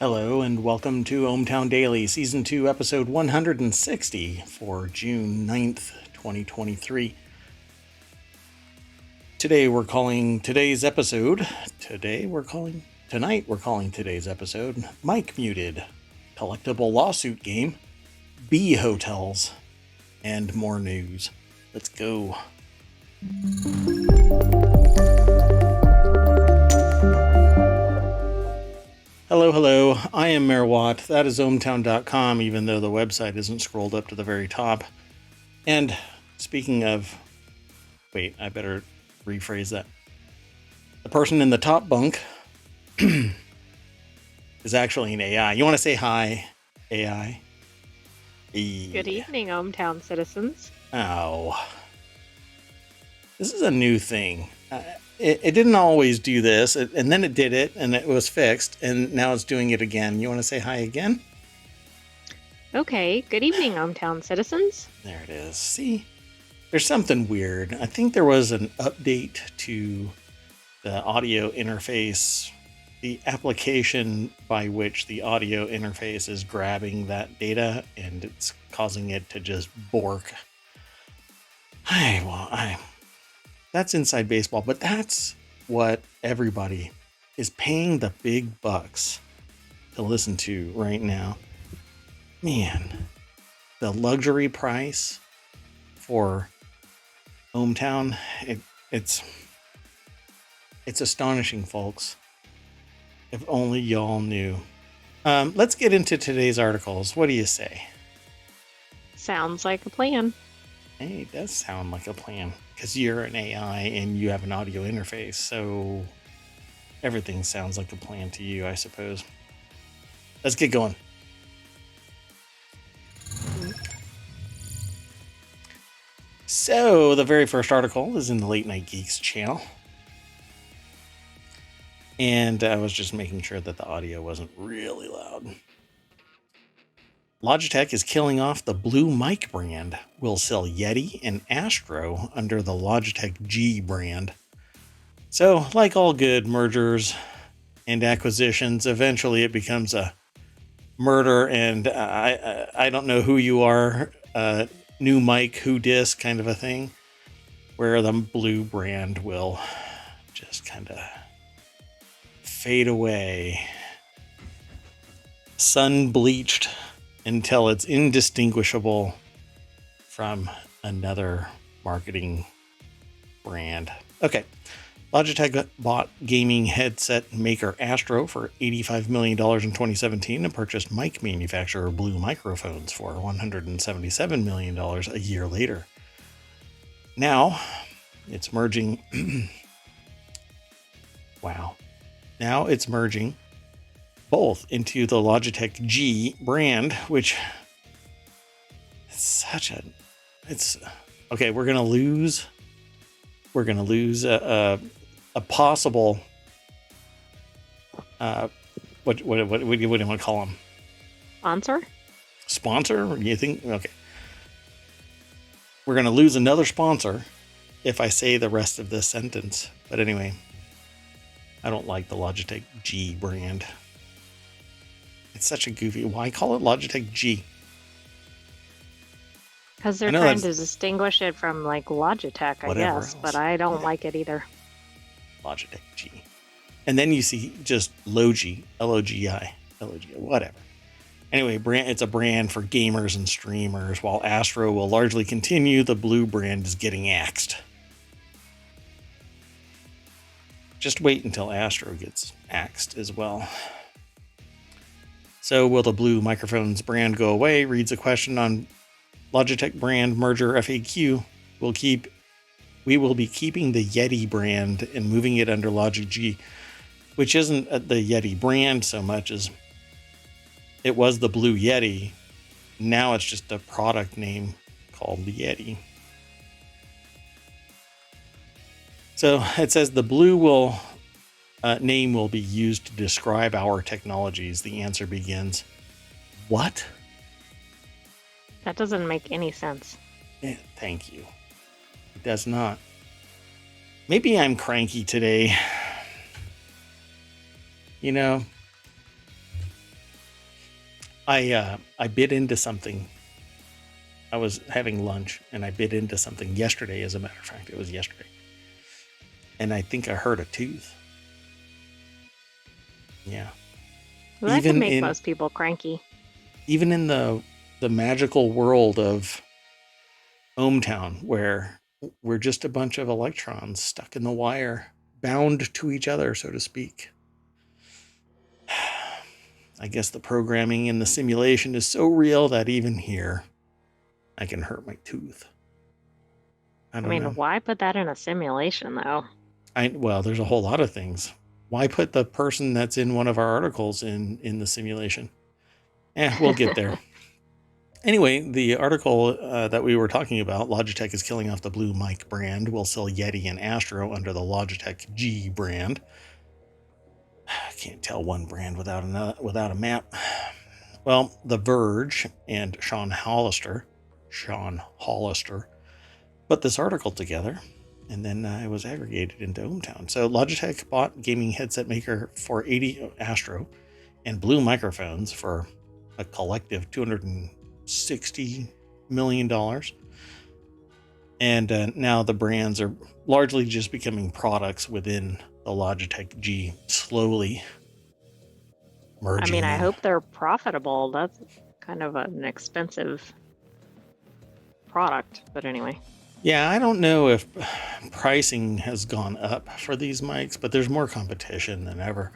Hello and welcome to ohmTown Daily, Season 2, Episode 160 for June 9th, 2023. Tonight we're calling today's episode Mic Muted, Collectible Lawsuit Game, Bee Hotels, and more news. Let's go. Hello. I am Mayor Watt. That is ohmTown.com, even though the website isn't scrolled up to the very top. And speaking of... Wait, I better rephrase that. The person in the top bunk is actually an AI. You want to say hi, AI? Good evening, ohmTown citizens. Oh. This is a new thing. It didn't always do this, and then it did it, and it was fixed, and now it's doing it again. You want to say hi again? Okay, good evening, ohmTown citizens. There it is. See? There's something weird. I think there was an update to the audio interface, the application by which the audio interface is grabbing that data, and it's causing it to just bork. That's inside baseball, but that's what everybody is paying the big bucks to listen to right now. Man, the luxury price for ohmTown, it's astonishing, folks. If only y'all knew. Let's get into today's articles. What do you say? Sounds like a plan. Hey, it does sound like a plan, because you're an AI and you have an audio interface, so everything sounds like a plan to you, I suppose. Let's get going. So, the very first article is in the Late Night Geeks channel. And I was just making sure that the audio wasn't really loud. Logitech is killing off the Blue mic brand. Will sell Yeti and Astro under the Logitech G brand. So, like all good mergers and acquisitions, eventually it becomes a murder, and I don't know who you are, new mic, who dis kind of a thing, where the Blue brand will just kind of fade away, sun bleached, until it's indistinguishable from another marketing brand. Okay. Logitech bought gaming headset maker Astro for $85 million in 2017 and purchased mic manufacturer Blue Microphones for $177 million a year later. Now, it's merging... Wow. Now it's merging both into the Logitech G brand, which it's okay. We're gonna lose a possible what do you want to call them? Sponsor? You think? Okay. We're gonna lose another sponsor if I say the rest of this sentence. But anyway, I don't like the Logitech G brand. It's such a goofy... Why call it Logitech G? Because they're trying to distinguish it from, like, Logitech, I guess. Else. But I don't like it either. Logitech G. And then you see just Logi, L-O-G-I, L-O-G-I, whatever. Anyway, it's a brand for gamers and streamers, while Astro will largely continue. The Blue brand is getting axed. Just wait until Astro gets axed as well. So will the Blue Microphones brand go away? Reads a question on Logitech brand merger FAQ. We will be keeping the Yeti brand and moving it under Logic G, which isn't the Yeti brand so much as it was the Blue Yeti. Now it's just a product name called the Yeti. So it says the Blue name will be used to describe our technologies. The answer begins. What? That doesn't make any sense. Yeah, thank you. It does not. Maybe I'm cranky today. You know, I bit into something. I was having lunch and I bit into something yesterday. As a matter of fact, it was yesterday, and I think I hurt a tooth. Yeah. Well, that can make most people cranky. Even in the magical world of ohmTown, where we're just a bunch of electrons stuck in the wire, bound to each other, so to speak. I guess the programming in the simulation is so real that even here, I can hurt my tooth. I mean, know. Why put that in a simulation, though? Well, there's a whole lot of things. Why put the person that's in one of our articles in the simulation? We'll get there. Anyway, the article that we were talking about, Logitech is killing off the Blue Mic brand, will sell Yeti and Astro under the Logitech G brand. I can't tell one brand without a map. Well, The Verge and Sean Hollister put this article together, and then it was aggregated into ohmTown. So Logitech bought gaming headset maker for 80 Astro and Blue microphones for a collective $260 million. And now the brands are largely just becoming products within the Logitech G, slowly merging. I hope they're profitable. That's kind of an expensive product, but anyway. Yeah, I don't know if pricing has gone up for these mics, but there's more competition than ever.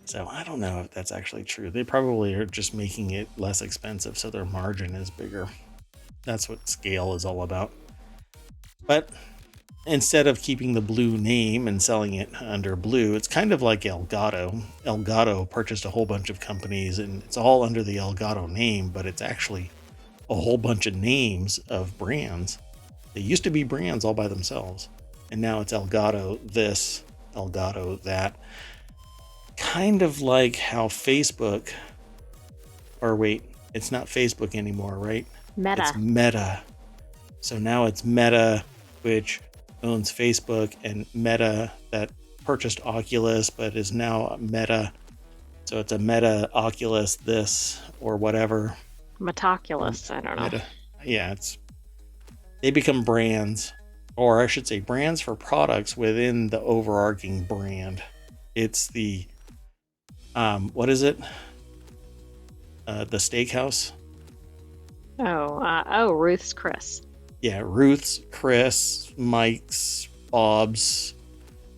So I don't know if that's actually true. They probably are just making it less expensive so their margin is bigger. That's what scale is all about. But instead of keeping the Blue name and selling it under Blue, it's kind of like Elgato. Elgato purchased a whole bunch of companies and it's all under the Elgato name, but it's actually a whole bunch of names of brands. They used to be brands all by themselves, and now it's Elgato this, Elgato that. Kind of like how Facebook, or wait, it's not Facebook anymore, right? Meta. It's Meta. So now it's Meta, which owns Facebook, and Meta that purchased Oculus, but is now Meta. So it's a Meta Oculus this or whatever. Metaculus, I don't know. Meta. Yeah, they become brands, or I should say brands for products within the overarching brand. It's the, what is it? The steakhouse. Ruth's Chris. Yeah, Ruth's, Chris, Mike's, Bob's,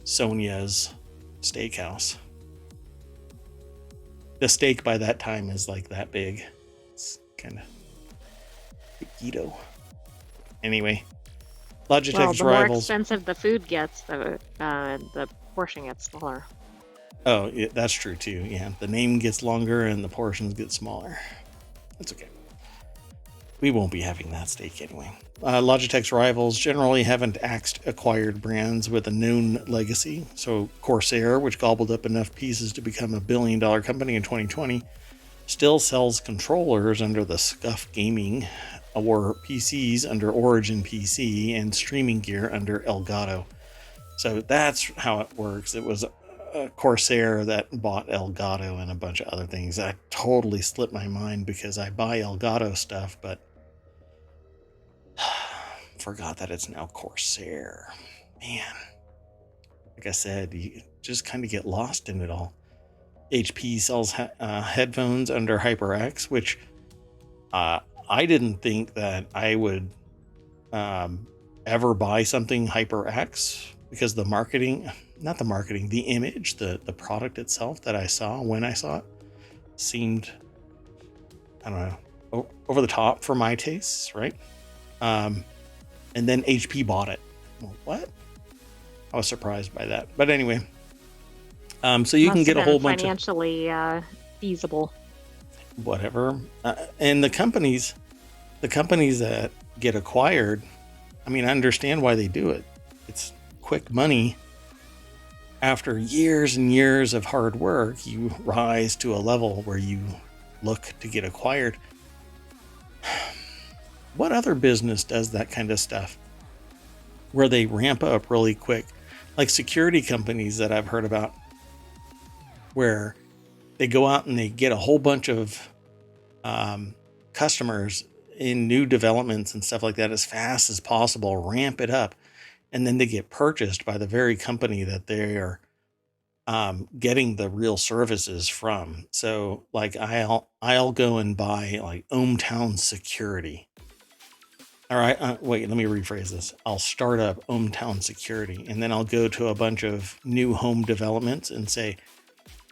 Sonia's Steakhouse. The steak by that time is like that big. It's kind of taquito. Anyway, Logitech's the rivals. More expensive the food gets, the portion gets smaller. Oh, yeah, that's true too. Yeah, the name gets longer and the portions get smaller. That's okay. We won't be having that steak anyway. Logitech's rivals generally haven't axed acquired brands with a known legacy. So Corsair, which gobbled up enough pieces to become a $1 billion company in 2020, still sells controllers under the Scuf Gaming, or PCs under Origin PC, and streaming gear under Elgato. So that's how it works. It was Corsair that bought Elgato and a bunch of other things. I totally slipped my mind because I buy Elgato stuff, but forgot that it's now Corsair. Man, like I said, you just kind of get lost in it all. HP sells headphones under HyperX, which I didn't think that I would ever buy something HyperX because the image, the product itself that I saw when I saw it seemed, I don't know, over the top for my tastes, right? And then HP bought it. Well, what? I was surprised by that. But anyway, so you can get a whole bunch of financially feasible. Whatever. And the companies that get acquired, I mean, I understand why they do it. It's quick money. After years and years of hard work, you rise to a level where you look to get acquired. What other business does that kind of stuff? Where they ramp up really quick? Like security companies that I've heard about, where they go out and they get a whole bunch of customers in new developments and stuff like that as fast as possible, ramp it up, and then they get purchased by the very company that they are getting the real services from. So like I'll go and buy like ohmTown security. All right, wait, let me rephrase this. I'll start up ohmTown security, and then I'll go to a bunch of new home developments and say,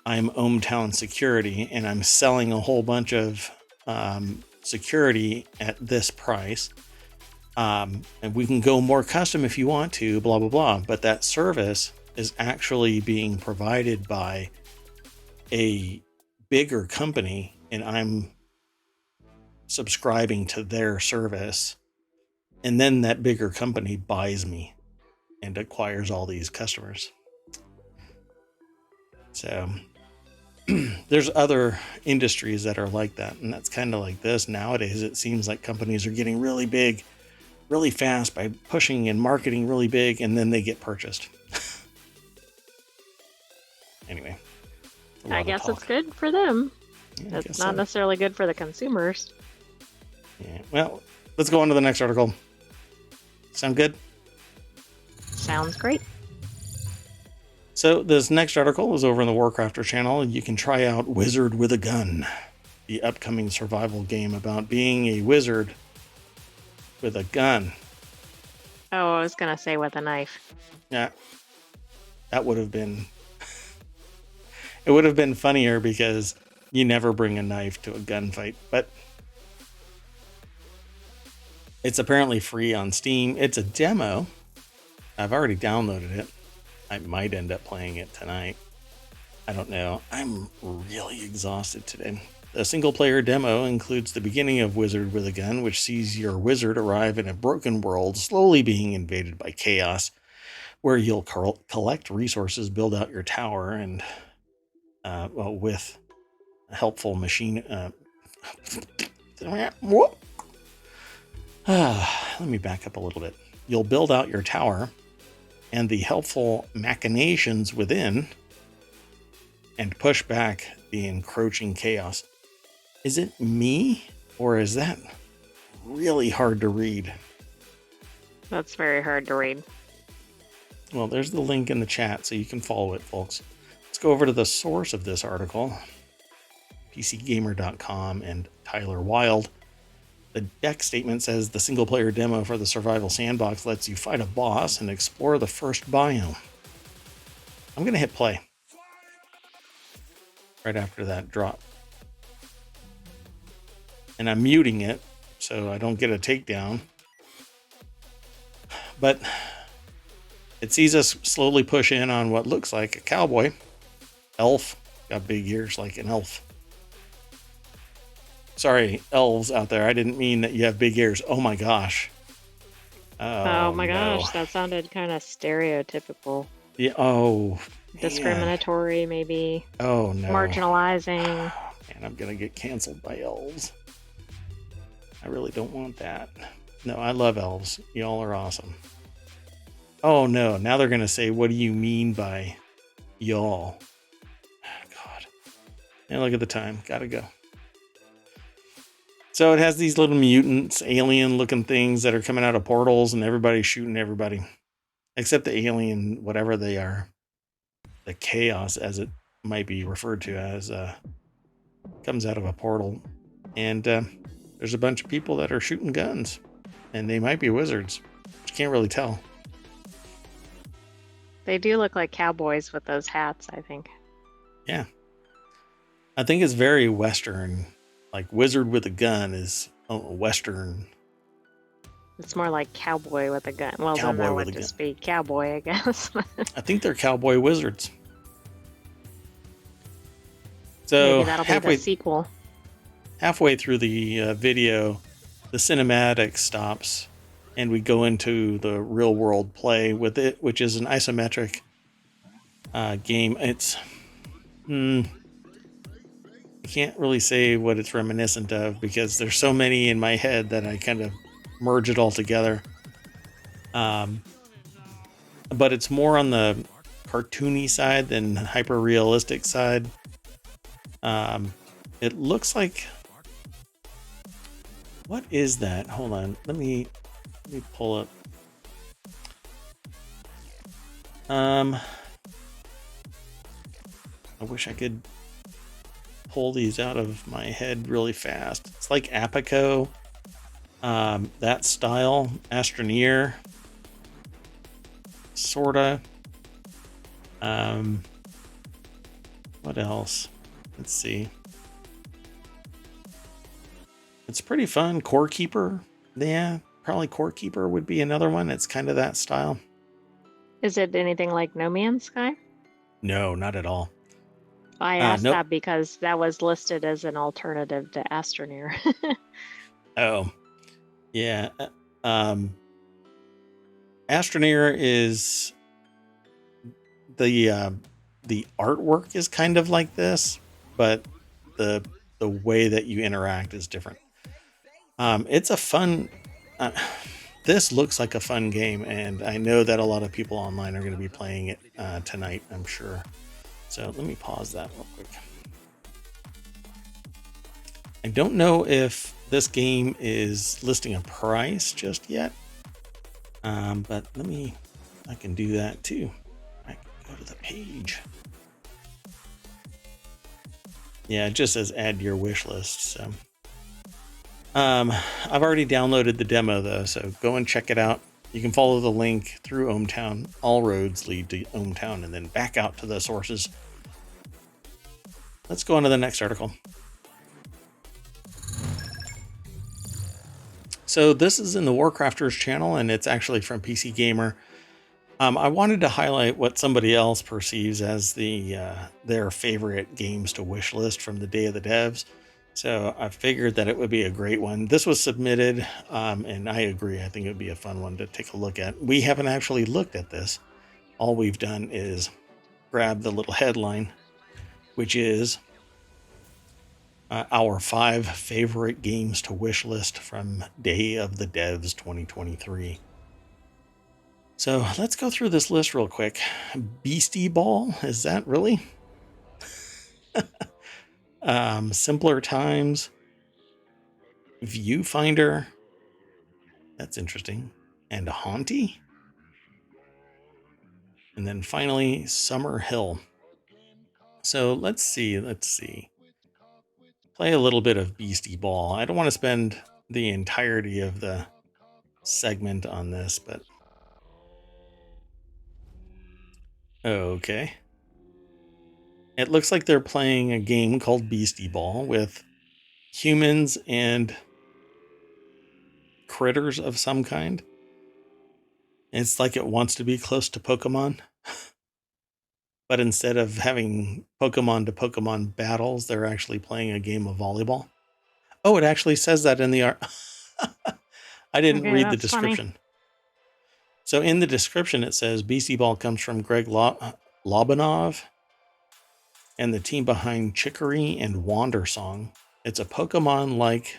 I'm ohmTown security, and I'm selling a whole bunch of security at this price. And we can go more custom if you want to, blah, blah, blah. But that service is actually being provided by a bigger company, and I'm subscribing to their service. And then that bigger company buys me and acquires all these customers. So there's other industries that are like that. And that's kind of like this. Nowadays, it seems like companies are getting really big, really fast by pushing and marketing really big, and then they get purchased. Anyway. I guess it's good for them. Yeah, it's not necessarily good for the consumers. Yeah. Well, let's go on to the next article. Sound good? Sounds great. So this next article is over in the Warcrafter channel. You can try out Wizard with a Gun, the upcoming survival game about being a wizard with a gun. Oh, I was going to say with a knife. Yeah. That would have been... It would have been funnier because you never bring a knife to a gunfight, but... It's apparently free on Steam. It's a demo. I've already downloaded it. I might end up playing it tonight. I don't know. I'm really exhausted today. The single-player demo includes the beginning of Wizard with a Gun, which sees your wizard arrive in a broken world, slowly being invaded by chaos, where you'll collect resources, build out your tower, and with a helpful machine... Let me back up a little bit. You'll build out your tower and the helpful machinations within and push back the encroaching chaos. Is it me, or is that really hard to read? That's very hard to read. Well, there's the link in the chat so you can follow it, folks. Let's go over to the source of this article, PCGamer.com and Tyler Wilde. The deck statement says the single-player demo for the Survival Sandbox lets you fight a boss and explore the first biome. I'm going to hit play right after that drop. And I'm muting it so I don't get a takedown. But it sees us slowly push in on what looks like a cowboy. Elf. Got big ears like an elf. Sorry, elves out there. I didn't mean that you have big ears. Oh my gosh. Oh my gosh, that sounded kind of stereotypical. Yeah. Oh. Discriminatory, maybe. Oh no. Marginalizing. Man, I'm gonna get canceled by elves. I really don't want that. No, I love elves. Y'all are awesome. Oh no, now they're gonna say, what do you mean by y'all? God. And look at the time. Gotta go. So it has these little mutants, alien-looking things that are coming out of portals, and everybody's shooting everybody. Except the alien, whatever they are. The chaos, as it might be referred to as, comes out of a portal. And there's a bunch of people that are shooting guns. And they might be wizards. You can't really tell. They do look like cowboys with those hats, I think. Yeah. I think it's very Western. Like Wizard with a Gun is a Western. It's more like cowboy with a gun. Well, then that would just be cowboy, I guess. I think they're cowboy wizards. So maybe that'll be the sequel. Halfway through the video, the cinematic stops, and we go into the real world play with it, which is an isometric game. It's I can't really say what it's reminiscent of because there's so many in my head that I kind of merge it all together. But it's more on the cartoony side than hyper realistic side. It looks like What is that? Hold on. Let me pull up. I wish I could pull these out of my head really fast. It's like Apico, that style, Astroneer, sorta. What else? Let's see. It's pretty fun. Core Keeper, yeah, probably Core Keeper would be another one. It's kind of that style. Is it anything like No Man's Sky? No, not at all. I asked Nope. that because that was listed as an alternative to Astroneer. Oh, yeah. Astroneer is the artwork is kind of like this, but the way that you interact is different. It's a fun. This looks like a fun game, and I know that a lot of people online are going to be playing it tonight, I'm sure. So let me pause that real quick. I don't know if this game is listing a price just yet, but I can do that too. I can go to the page. Yeah, it just says add to your wish list. So, I've already downloaded the demo though, so go and check it out. You can follow the link through ohmTown. All roads lead to ohmTown and then back out to the sources. Let's go on to the next article. So this is in the Warcrafters channel, and it's actually from PC Gamer. I wanted to highlight what somebody else perceives as their favorite games to wish list from the Day of the Devs. So I figured that it would be a great one. This was submitted, and I agree. I think it would be a fun one to take a look at. We haven't actually looked at this. All we've done is grab the little headline, which is our 5 favorite games to wish list from Day of the Devs 2023. So let's go through this list real quick. Beastie Ball, is that really? Simpler Times, Viewfinder, that's interesting, and Haunty. And then finally, Summer Hill. So let's see. Play a little bit of Beastie Ball. I don't want to spend the entirety of the segment on this, but okay. It looks like they're playing a game called Beastie Ball with humans and critters of some kind. It's like it wants to be close to Pokemon. But instead of having Pokemon to Pokemon battles, they're actually playing a game of volleyball. Oh, it actually says that in the art. I didn't read the description. Funny. So in the description, it says BC Ball comes from Greg Lobanov and the team behind Chicory and Wandersong. It's a Pokemon-like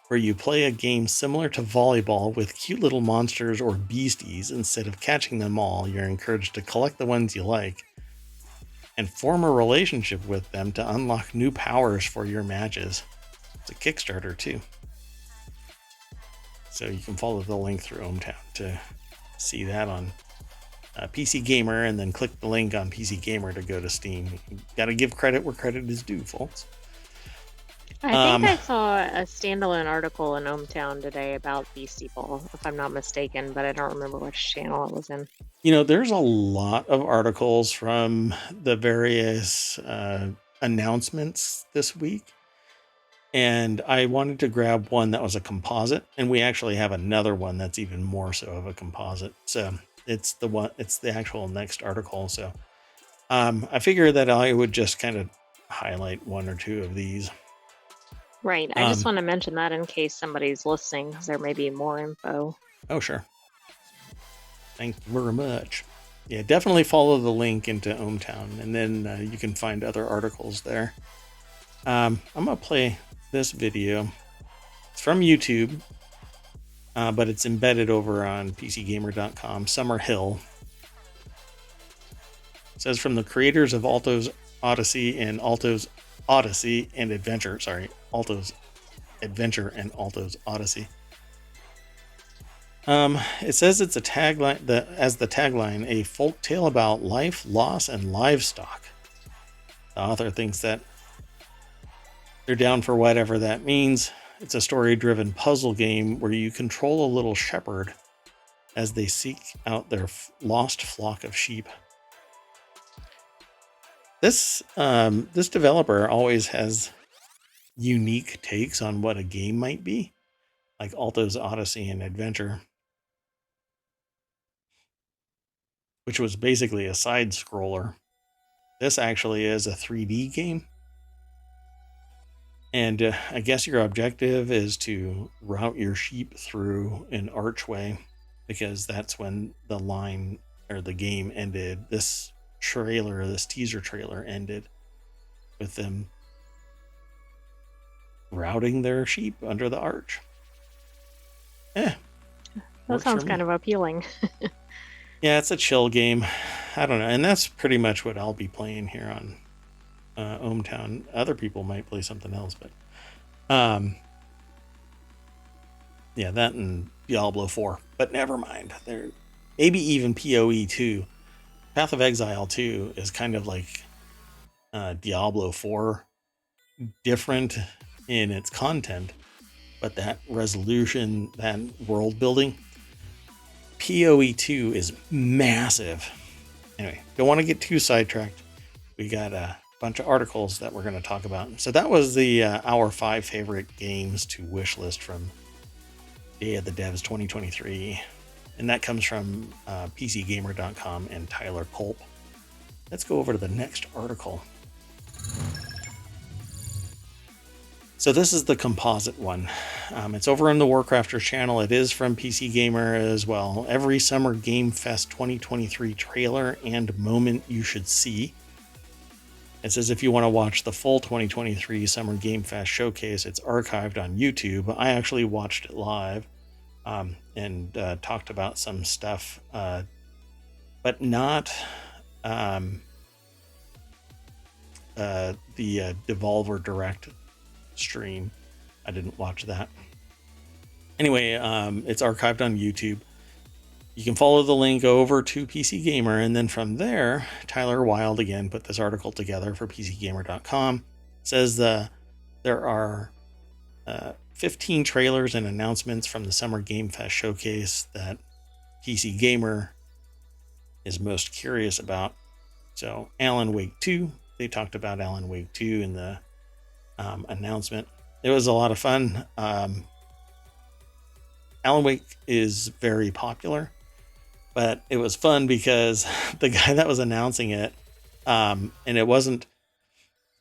where you play a game similar to volleyball with cute little monsters or beasties. Instead of catching them all, you're encouraged to collect the ones you like and form a relationship with them to unlock new powers for your matches. It's a Kickstarter too. So you can follow the link through ohmTown to see that on PC Gamer, and then click the link on PC Gamer to go to Steam. You gotta give credit where credit is due, folks. I think I saw a standalone article in ohmTown today about Beastie Ball, if I'm not mistaken, but I don't remember which channel it was in. You know, there's a lot of articles from the various announcements this week, and I wanted to grab one that was a composite, and we actually have another one that's even more so of a composite. So it's the actual next article. So I figured that I would just kind of highlight one or two of these. Right. I just want to mention that in case somebody's listening, because there may be more info. Oh, sure. Thank you very much. Yeah, definitely follow the link into ohmTown, and then you can find other articles there. I'm going to play this video. It's from YouTube, but it's embedded over on PCGamer.com. Summer Hill. It says from the creators of Alto's Odyssey and Alto's Odyssey and Adventure. Sorry, Alto's Adventure and Alto's Odyssey. It says it's a tagline as the tagline, a folk tale about life, loss, and livestock. The author thinks that they're down for whatever that means. It's a story-driven puzzle game where you control a little shepherd as they seek out their lost flock of sheep. This developer always has unique takes on what a game might be, like Alto's Odyssey and Adventure, which was basically a side scroller. This actually is a 3D game. And I guess your objective is to route your sheep through an archway, because that's when the line or the game ended. This teaser trailer ended with them routing their sheep under the arch. That sounds kind of appealing. Yeah, it's a chill game. I don't know. And that's pretty much what I'll be playing here on ohmTown. Other people might play something else, but yeah, that and Diablo 4. But never mind. There, maybe even PoE 2. Path of Exile 2 is kind of like Diablo 4, different in its content, but that resolution, that world building, PoE 2 is massive. Anyway, don't want to get too sidetracked. We got a bunch of articles that we're going to talk about. So that was the our 5 favorite games to wishlist from Day of the Devs 2023. And that comes from PCGamer.com and Tyler Culp. Let's go over to the next article. So this is the composite one. It's over on the Warcrafters channel. It is from PC Gamer as well. Every Summer Game Fest 2023 trailer and moment you should see. It says if you want to watch the full 2023 Summer Game Fest showcase, it's archived on YouTube. I actually watched it live and talked about some stuff, but not the Devolver Direct stream. I didn't watch that. Anyway, it's archived on YouTube. You can follow the link over to PC Gamer, and then from there, Tyler Wilde again put this article together for PCGamer.com. Says there are 15 trailers and announcements from the Summer Game Fest showcase that PC Gamer is most curious about. So, Alan Wake 2, they talked about Alan Wake 2 in the announcement. It was a lot of fun. Alan Wake is very popular, but it was fun because the guy that was announcing it, and it wasn't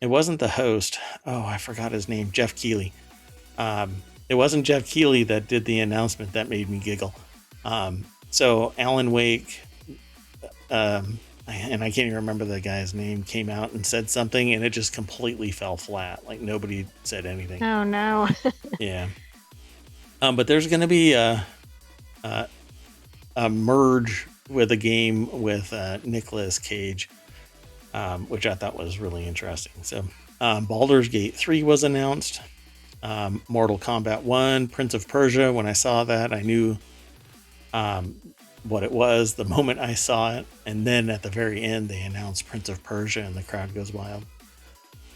the host. Oh, I forgot his name. Jeff Keighley. It wasn't Jeff Keighley that did the announcement that made me giggle. So Alan Wake, and I can't even remember the guy's name, came out and said something, and it just completely fell flat. Like nobody said anything. Oh no. Yeah. But there's going to be a merge with a game with Nicolas Cage, which I thought was really interesting. So Baldur's Gate 3 was announced. Mortal Kombat 1, Prince of Persia. When I saw that, I knew what it was the moment I saw it. And then at the very end, they announced Prince of Persia and the crowd goes wild.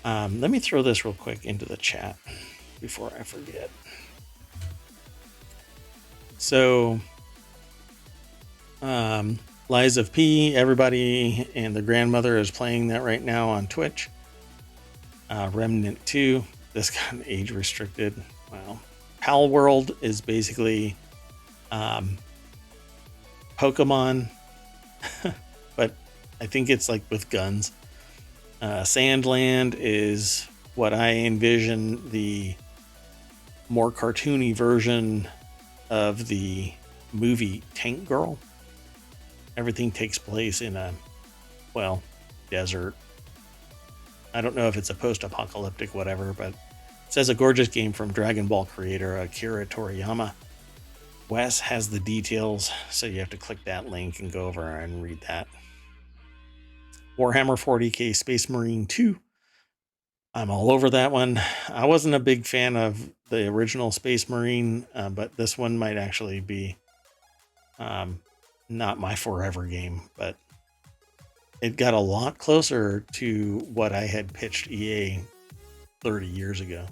Let me throw this real quick into the chat before I forget. So, Lies of P, everybody and the grandmother is playing that right now on Twitch. Remnant 2, this got age restricted. Wow. Pal World is basically Pokemon, but I think it's like with guns. Sandland is what I envision the more cartoony version of the movie Tank Girl. Everything takes place in a, desert. I don't know if it's a post-apocalyptic whatever, but it says a gorgeous game from Dragon Ball creator Akira Toriyama. Wes has the details, so you have to click that link and go over and read that. Warhammer 40k Space Marine 2. I'm all over that one. I wasn't a big fan of the original Space Marine, but this one might actually be not my forever game, but it got a lot closer to what I had pitched EA 30 years ago.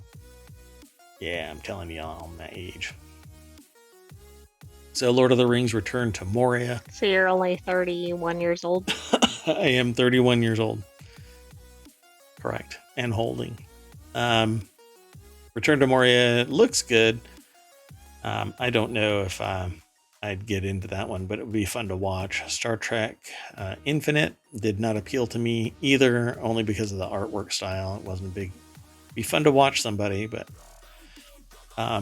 Yeah, I'm telling you, I'm that age. So Lord of the Rings Return to Moria. So you're only 31 years old? I am 31 years old. Correct. And holding. Return to Moria looks good. I don't know if I'd get into that one, but it would be fun to watch. Star Trek Infinite did not appeal to me either, only because of the artwork style. It wasn't a big... Be fun to watch somebody, but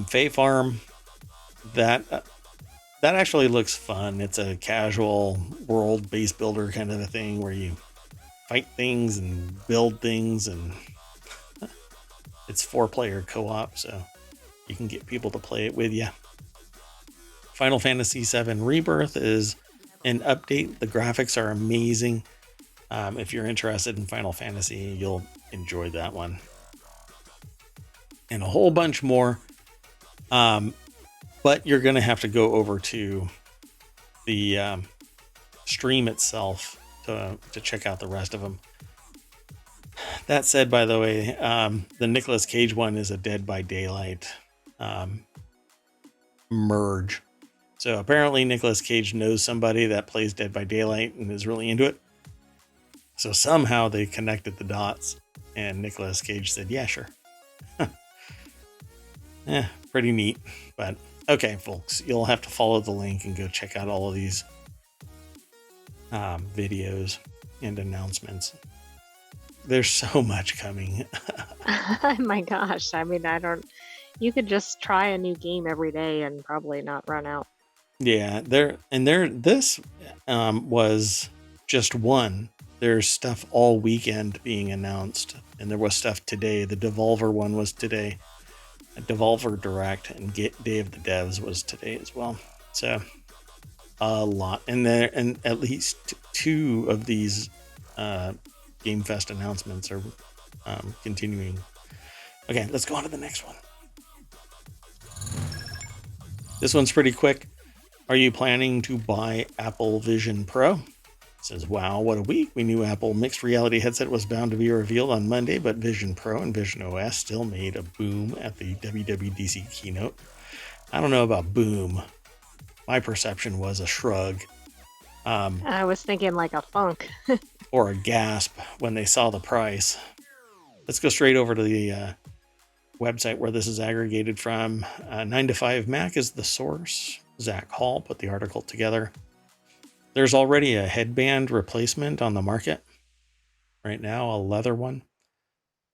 Fae Farm, that actually looks fun. It's a casual world base builder kind of a thing where you fight things and build things, and it's 4-player co-op, so you can get people to play it with you. Final Fantasy VII Rebirth is an update. The graphics are amazing. If you're interested in Final Fantasy, you'll enjoy that one. And a whole bunch more. But you're going to have to go over to the stream itself to check out the rest of them. That said, by the way, the Nicolas Cage one is a Dead by Daylight merge. So apparently Nicolas Cage knows somebody that plays Dead by Daylight and is really into it. So somehow they connected the dots, and Nicolas Cage said, yeah, sure. Pretty neat. But okay, folks, you'll have to follow the link and go check out all of these videos and announcements. There's so much coming. Oh my gosh. I mean, you could just try a new game every day and probably not run out. Yeah, this was just one. There's stuff all weekend being announced, and there was stuff today. The Devolver one was today. A Devolver Direct and Day of the Devs was today as well. So a lot, and at least 2 of these Game Fest announcements are continuing. Okay, let's go on to the next one. This one's pretty quick. Are you planning to buy Apple Vision Pro? It says, wow, what a week. We knew Apple mixed reality headset was bound to be revealed on Monday, but Vision Pro and Vision OS still made a boom at the WWDC keynote. I don't know about boom. My perception was a shrug. I was thinking like a funk. Or a gasp when they saw the price. Let's go straight over to the website where this is aggregated from. 9to5Mac is the source. Zach Hall put the article together. There's already a headband replacement on the market right now, a leather one.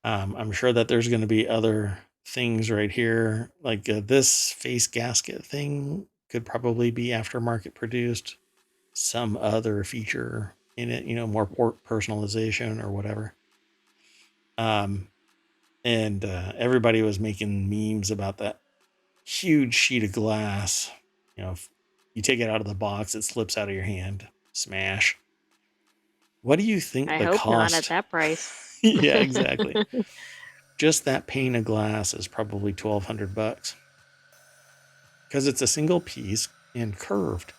I'm sure that there's going to be other things right here, like this face gasket thing could probably be aftermarket produced. Some other feature in it, more personalization or whatever. And everybody was making memes about that huge sheet of glass. If you take it out of the box, it slips out of your hand. Smash. What do you think I the hope cost? not at that price. Yeah, exactly. Just that pane of glass is probably $1,200 because it's a single piece and curved.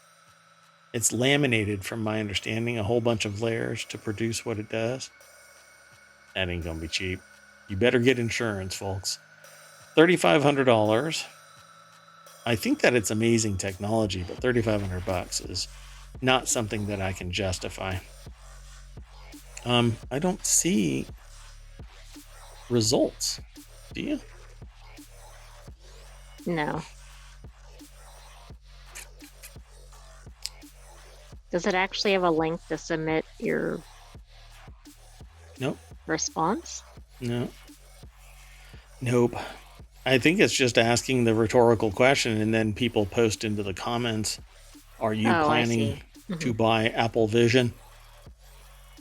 It's laminated, from my understanding, a whole bunch of layers to produce what it does. That ain't gonna be cheap. You better get insurance, folks. $3,500. I think that it's amazing technology, but $3,500 is not something that I can justify. I don't see results. Do you? No. Does it actually have a link to submit your response? No. Nope. I think it's just asking the rhetorical question, and then people post into the comments, are you planning to buy Apple Vision?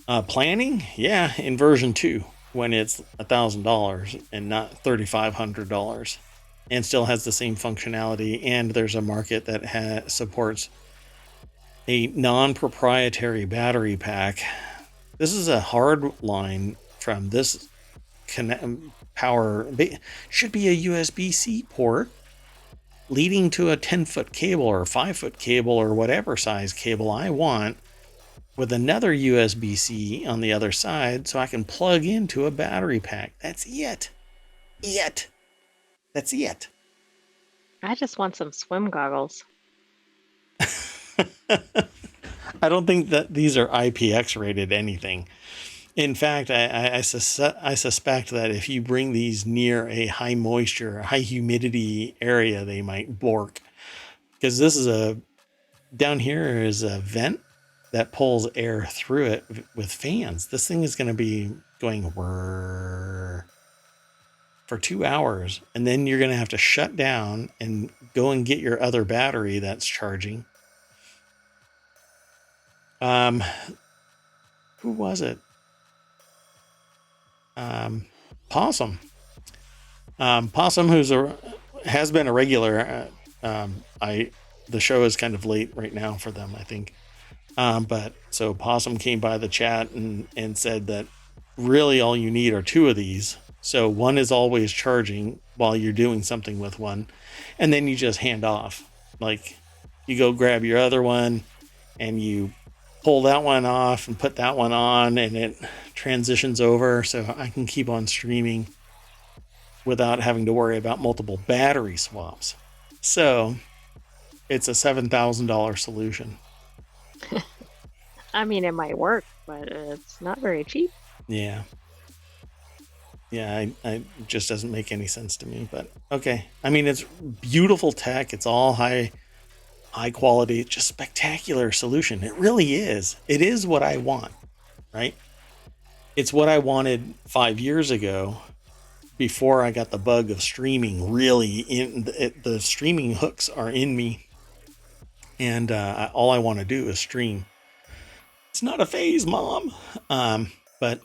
Planning? Yeah, in version 2, when it's $1,000 and not $3,500, and still has the same functionality, and there's a market that supports a non-proprietary battery pack. This is a hard line from this power. Should be a USB-C port leading to a 10-foot cable or a 5-foot cable or whatever size cable I want, with another USB-C on the other side so I can plug into a battery pack. That's it. That's it. I just want some swim goggles. I don't think that these are IPX rated anything. In fact, I suspect that if you bring these near a high moisture, high humidity area, they might bork. Because this is down here is a vent that pulls air through it with fans. This thing is going to be going whirr for 2 hours. And then you're going to have to shut down and go and get your other battery that's charging. Who was it? Possum. Possum, has been a regular. The show is kind of late right now for them, I think. But so Possum came by the chat and said that really all you need are 2 of these. So one is always charging while you're doing something with one, and then you just hand off. Like you go grab your other one and you pull that one off and put that one on, and it transitions over so I can keep on streaming without having to worry about multiple battery swaps. So it's a $7,000 solution. I mean, it might work, but it's not very cheap. Yeah. Yeah, it just doesn't make any sense to me, but okay. I mean, it's beautiful tech. It's all high quality, just spectacular solution. It really is. It is what I want, right? It's what I wanted 5 years ago before I got the bug of streaming. Really, the streaming hooks are in me, and all I want to do is stream. It's not a phase, Mom. But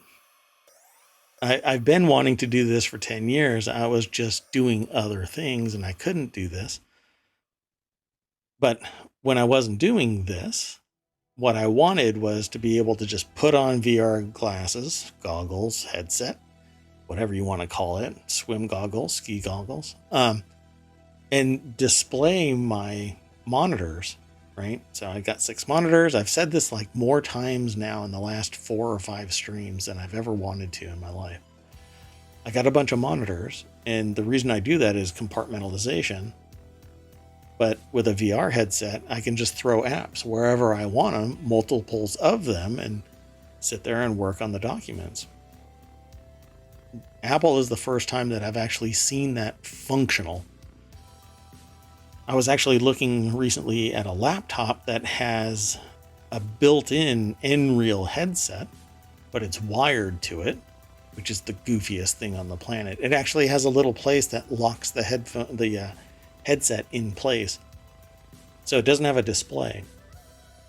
I've been wanting to do this for 10 years. I was just doing other things and I couldn't do this. But when I wasn't doing this, what I wanted was to be able to just put on VR glasses, goggles, headset, whatever you want to call it, swim goggles, ski goggles, and display my monitors, right? So I got 6 monitors. I've said this like more times now in the last 4 or 5 streams than I've ever wanted to in my life. I got a bunch of monitors, and the reason I do that is compartmentalization. But with a VR headset, I can just throw apps wherever I want them, multiples of them, and sit there and work on the documents. Apple is the first time that I've actually seen that functional. I was actually looking recently at a laptop that has a built-in Nreal headset, but it's wired to it, which is the goofiest thing on the planet. It actually has a little place that locks the headset in place. So it doesn't have a display.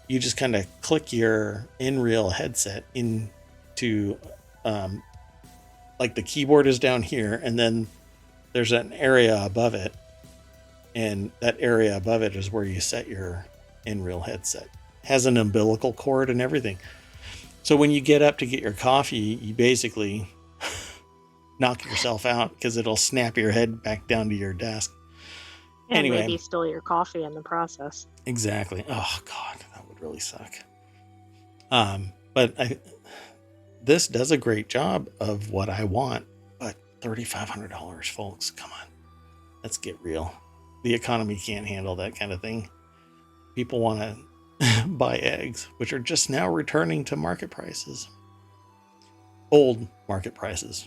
You just kind of click your Nreal headset into, like the keyboard is down here, and then there's an area above it. And that area above it is where you set your Nreal headset. It has an umbilical cord and everything. So when you get up to get your coffee, you basically knock yourself out because it'll snap your head back down to your desk. And anyway, maybe steal your coffee in the process. Exactly. Oh God, that would really suck. But this does a great job of what I want. But $3,500, folks, come on, let's get real. The economy can't handle that kind of thing. People want to buy eggs, which are just now returning to market prices. Old market prices.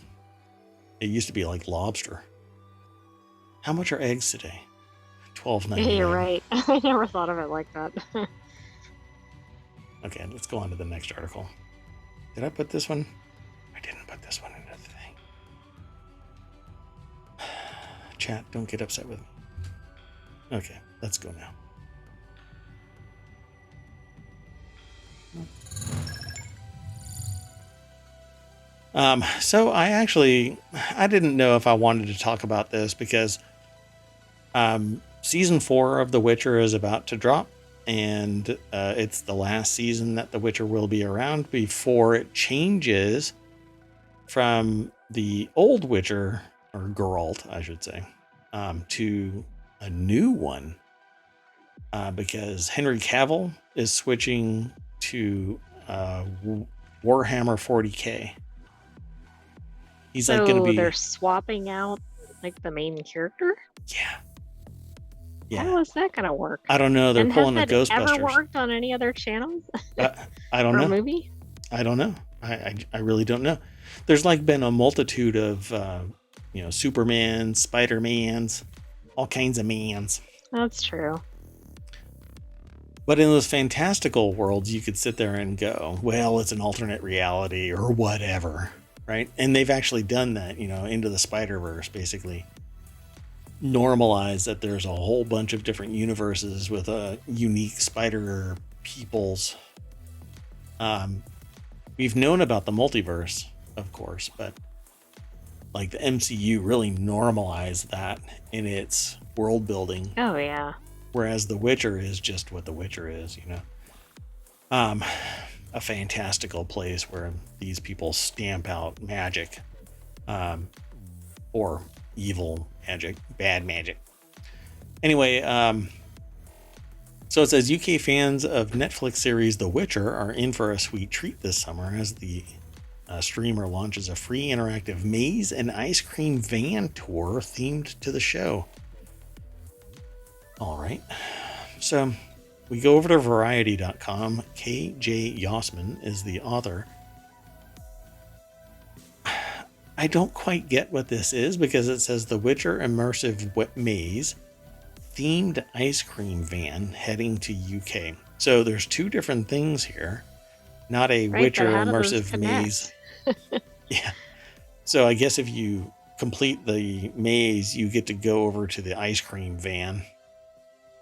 It used to be like lobster. How much are eggs today? $12.99. You're right. I never thought of it like that. Okay, let's go on to the next article. Did I put this one? I didn't put this one into the thing. Chat, don't get upset with me. Okay, let's go now. So I didn't know if I wanted to talk about this because season 4 of The Witcher is about to drop, and it's the last season that The Witcher will be around before it changes from the old Witcher, or Geralt, I should say, to a new one because Henry Cavill is switching to Warhammer 40K. He's so like going to be. They're swapping out like the main character? Yeah. How is that gonna work? I don't know. They're And pulling has the that ever Ghostbusters. worked on any other channels I don't or know. movie? I don't know. I really don't know. There's like been a multitude of Superman, Spider-Mans, all kinds of mans. That's true. But in those fantastical worlds, you could sit there and go, well, it's an alternate reality or whatever, right? And they've actually done that, into the Spider-Verse, basically normalize that there's a whole bunch of different universes with unique spider peoples. We've known about the multiverse, of course, but like the MCU really normalized that in its world building. Oh yeah. Whereas The Witcher is just what The Witcher is, a fantastical place where these people stamp out magic, or evil magic, bad magic. Anyway, so it says UK fans of Netflix series The Witcher are in for a sweet treat this summer as the streamer launches a free interactive maze and ice cream van tour themed to the show. All right. So we go over to variety.com. KJ Yossman is the author. I don't quite get what this is because it says The Witcher immersive maze themed ice cream van heading to UK. So there's two different things here. Not a Witcher immersive maze. Yeah. So I guess if you complete the maze, you get to go over to the ice cream van.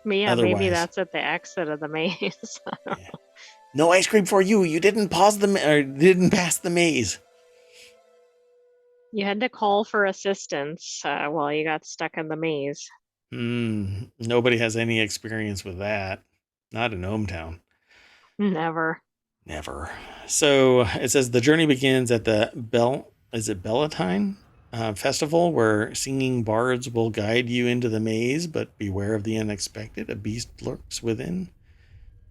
Yeah, maybe that's at the exit of the maze. Yeah. No ice cream for you. You didn't pass the maze. You had to call for assistance while you got stuck in the maze. Nobody has any experience with that. Not in ohmTown. Never. So it says the journey begins at the Bellatine festival, where singing bards will guide you into the maze, but beware of the unexpected. A beast lurks within.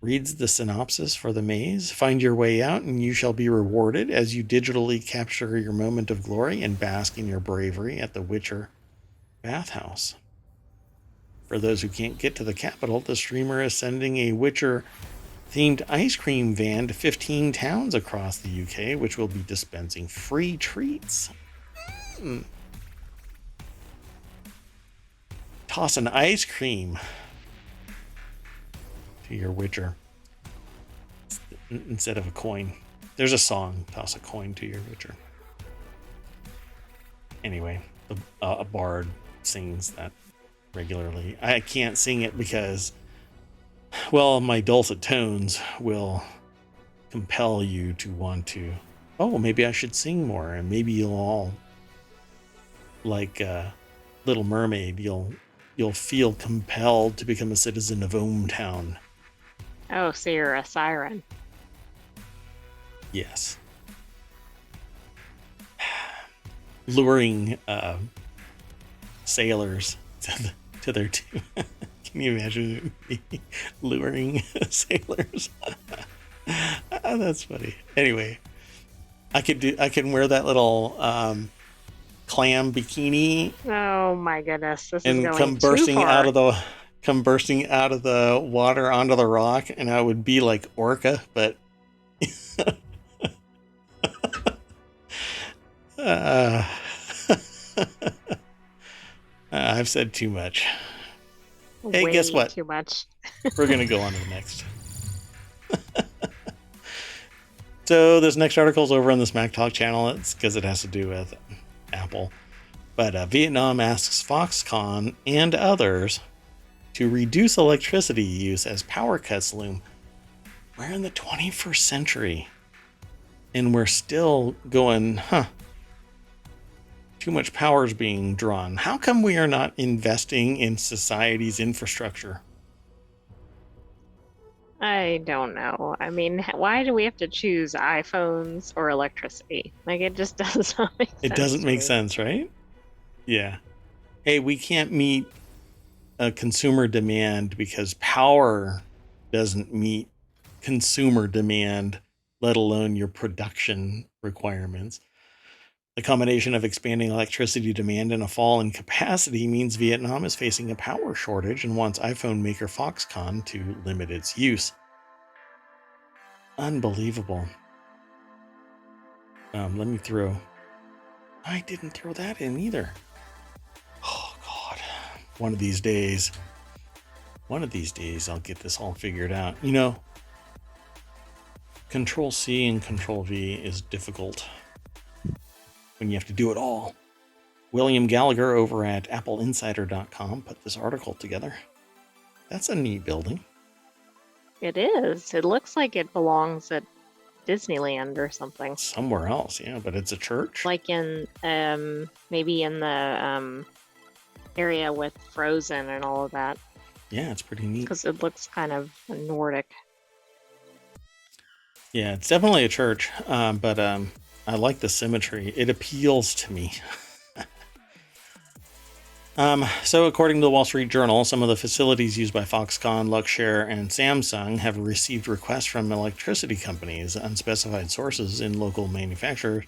Reads the synopsis for the maze. Find your way out and you shall be rewarded as you digitally capture your moment of glory and bask in your bravery at the Witcher bathhouse. For those who can't get to the capital, the streamer is sending a Witcher themed ice cream van to 15 towns across the UK, which will be dispensing free treats. Toss an ice cream to your Witcher instead of a coin. There's a song, toss a coin to your Witcher. Anyway, a bard sings that regularly. I can't sing it because, well, my dulcet tones will compel you to want to, maybe I should sing more, and maybe you'll all, like Little Mermaid, you'll feel compelled to become a citizen of ohmTown. Oh, so you're a siren. Yes. Luring sailors to their tomb. Can you imagine me luring sailors? That's funny. Anyway, I can wear that little clam bikini. Oh my goodness, this is going come bursting out of the water onto the rock, and I would be like Orca, but I've said too much. Hey, guess what? Too much. We're gonna go on to the next. So this next article is over on the Smack Talk channel. It's because it has to do with Apple. But Vietnam asks Foxconn and others to reduce electricity use as power cuts loom. We're in the 21st century, and we're still going, too much power is being drawn. How come we are not investing in society's infrastructure? I don't know. I mean, why do we have to choose iPhones or electricity? Like, it just does not make It sense doesn't to make me. sense, right? Yeah. Hey, we can't meet a consumer demand because power doesn't meet consumer demand, let alone your production requirements. The combination of expanding electricity demand and a fall in capacity means Vietnam is facing a power shortage and wants iPhone maker Foxconn to limit its use. Unbelievable. Let me throw. I didn't throw that in either. Oh, God. One of these days, I'll get this all figured out. You know, Control C and Control V is difficult when you have to do it all. William Gallagher over at appleinsider.com put this article together. That's a neat building. It is. It looks like it belongs at Disneyland or something. Somewhere else, yeah, but it's a church. Like in maybe in the area with Frozen and all of that. Yeah, it's pretty neat. Because it looks kind of Nordic. Yeah, it's definitely a church, but I like the symmetry. It appeals to me. So according to the Wall Street Journal, some of the facilities used by Foxconn, Luxshare, and Samsung have received requests from electricity companies. Unspecified sources in local manufacturers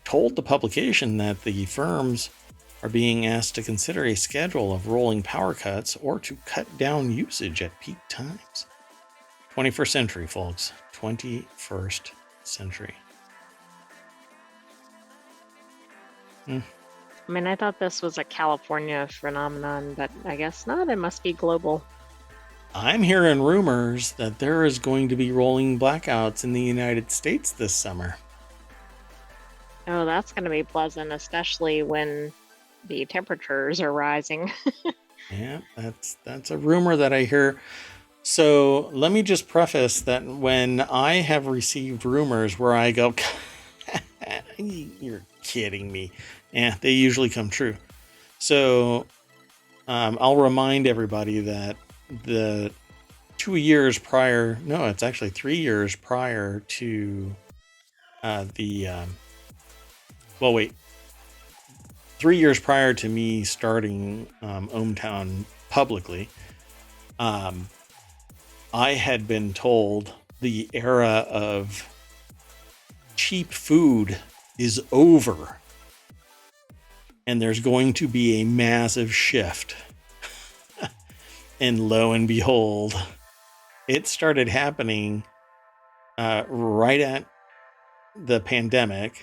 told the publication that the firms are being asked to consider a schedule of rolling power cuts or to cut down usage at peak times. 21st century, folks. 21st century. I mean, I thought this was a California phenomenon, but I guess not. It must be global. I'm hearing rumors that there is going to be rolling blackouts in the United States this summer. Oh, that's going to be pleasant, especially when the temperatures are rising. Yeah, that's a rumor that I hear. So let me just preface that when I have received rumors where I go, you're kidding me. Yeah, they usually come true. So I'll remind everybody that the 2 years prior, no, it's actually 3 years prior to well, wait, 3 years prior to me starting ohmTown publicly, I had been told the era of cheap food is over. And there's going to be a massive shift. And lo and behold, it started happening right at the pandemic.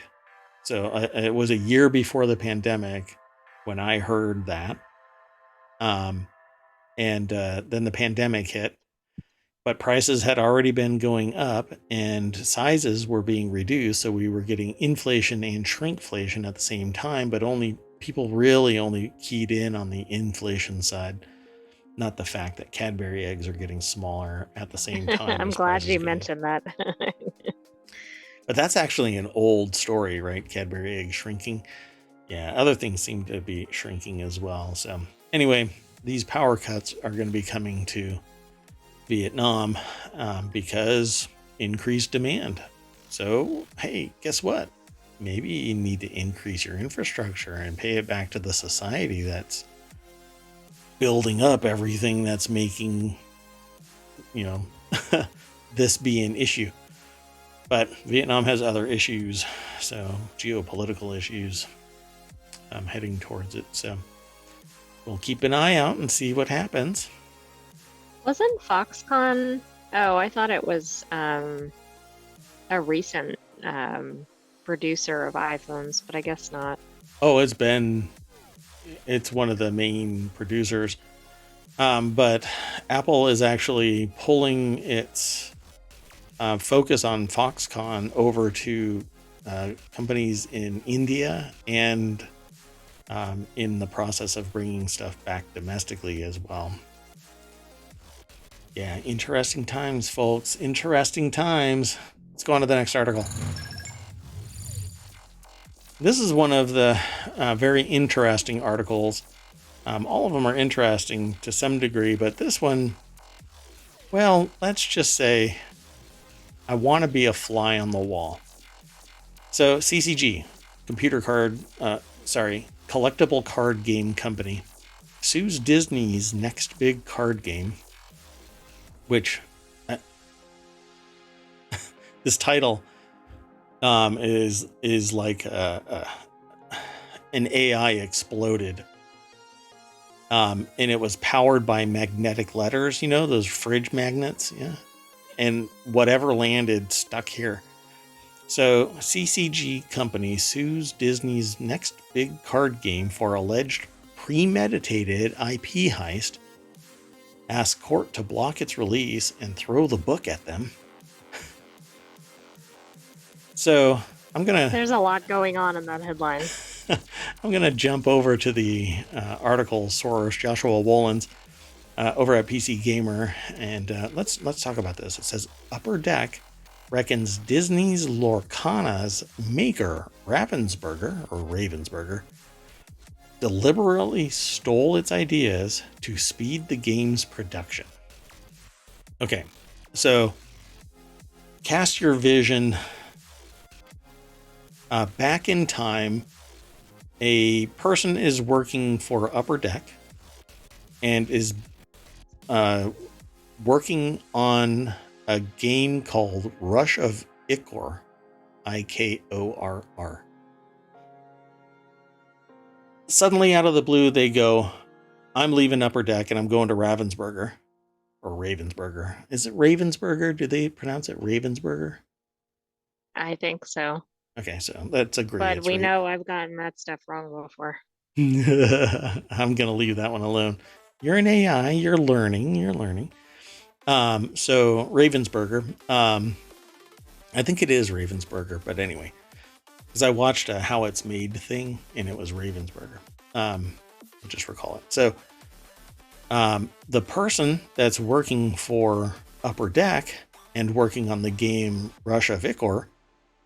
So it was a year before the pandemic when I heard that. And then the pandemic hit. But prices had already been going up and sizes were being reduced. So we were getting inflation and shrinkflation at the same time, but people really only keyed in on the inflation side, not the fact that Cadbury eggs are getting smaller at the same time. I'm glad you mentioned that. But that's actually an old story, right? Cadbury eggs shrinking. Yeah, other things seem to be shrinking as well. So anyway, these power cuts are going to be coming to Vietnam because increased demand. So, hey, guess what? Maybe you need to increase your infrastructure and pay it back to the society that's building up everything that's making, this be an issue. But Vietnam has other issues, so geopolitical issues. I'm heading towards it. So we'll keep an eye out and see what happens. Wasn't Foxconn? Oh, I thought it was a recent producer of iPhones, but I guess not. Oh, it's one of the main producers. But Apple is actually pulling its focus on Foxconn over to companies in India and in the process of bringing stuff back domestically as well. Yeah, interesting times, folks. Interesting times. Let's go on to the next article. This is one of the very interesting articles. All of them are interesting to some degree, but this one Well, let's just say I want to be a fly on the wall. So CCG, collectible card game company, sues Disney's next big card game, which this title is like an AI exploded. And it was powered by magnetic letters, you know, those fridge magnets. Yeah. And whatever landed stuck here. So CCG company sues Disney's next big card game for alleged premeditated IP heist, asks court to block its release and throw the book at them. So There's a lot going on in that headline. I'm gonna jump over to the article source, Joshua Wolins, over at PC Gamer, and let's talk about this. It says Upper Deck reckons Disney's Lorcana's maker, Ravensburger, deliberately stole its ideas to speed the game's production. Okay, so cast your vision back in time. A person is working for Upper Deck and is working on a game called Rush of Ichor, Ikorr. Suddenly, out of the blue, they go, I'm leaving Upper Deck and I'm going to Ravensburger. Or Ravensburger. Is it Ravensburger? Do they pronounce it Ravensburger? I think so. Okay, so let's agree. But we know I've gotten that stuff wrong before. I'm going to leave that one alone. You're an AI. You're learning. So Ravensburger. I think it is Ravensburger, but anyway, because I watched a How It's Made thing and it was Ravensburger. I'll just recall it. So the person that's working for Upper Deck and working on the game Rush of Ichor,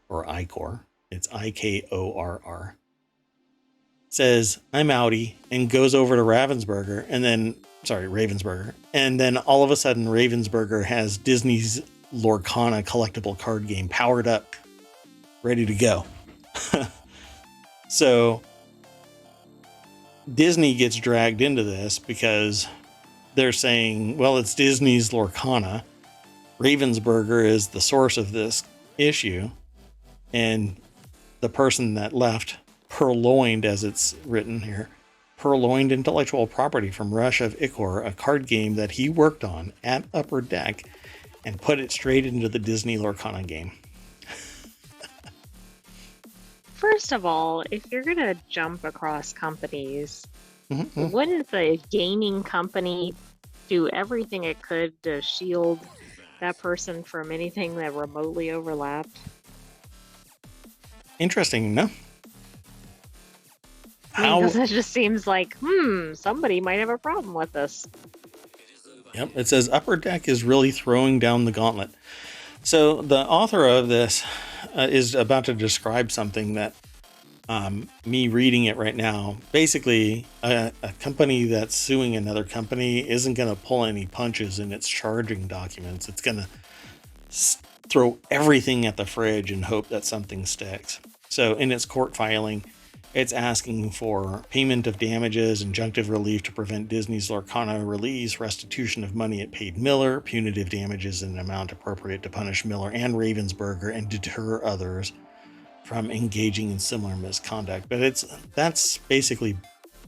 or Ikorr, it's Ikorr, says, I'm outie, and goes over to Ravensburger, and then all of a sudden Ravensburger has Disney's Lorcana collectible card game powered up, ready to go. So Disney gets dragged into this because they're saying, well, it's Disney's Lorcana. Ravensburger is the source of this issue. And the person that left purloined, as it's written here, purloined intellectual property from Rush of Ichor, a card game that he worked on at Upper Deck, and put it straight into the Disney Lorcana game. First of all, if you're going to jump across companies, wouldn't the gaming company do everything it could to shield that person from anything that remotely overlapped? Interesting, no? Because it just seems like, somebody might have a problem with this. Yep, it says Upper Deck is really throwing down the gauntlet. So the author of this is about to describe something that me reading it right now, basically a company that's suing another company isn't going to pull any punches in its charging documents. It's going to throw everything at the fridge and hope that something sticks. So in its court filing, it's asking for payment of damages, injunctive relief to prevent Disney's Lorcana release, restitution of money it paid Miller, punitive damages in an amount appropriate to punish Miller and Ravensburger and deter others from engaging in similar misconduct. But that's basically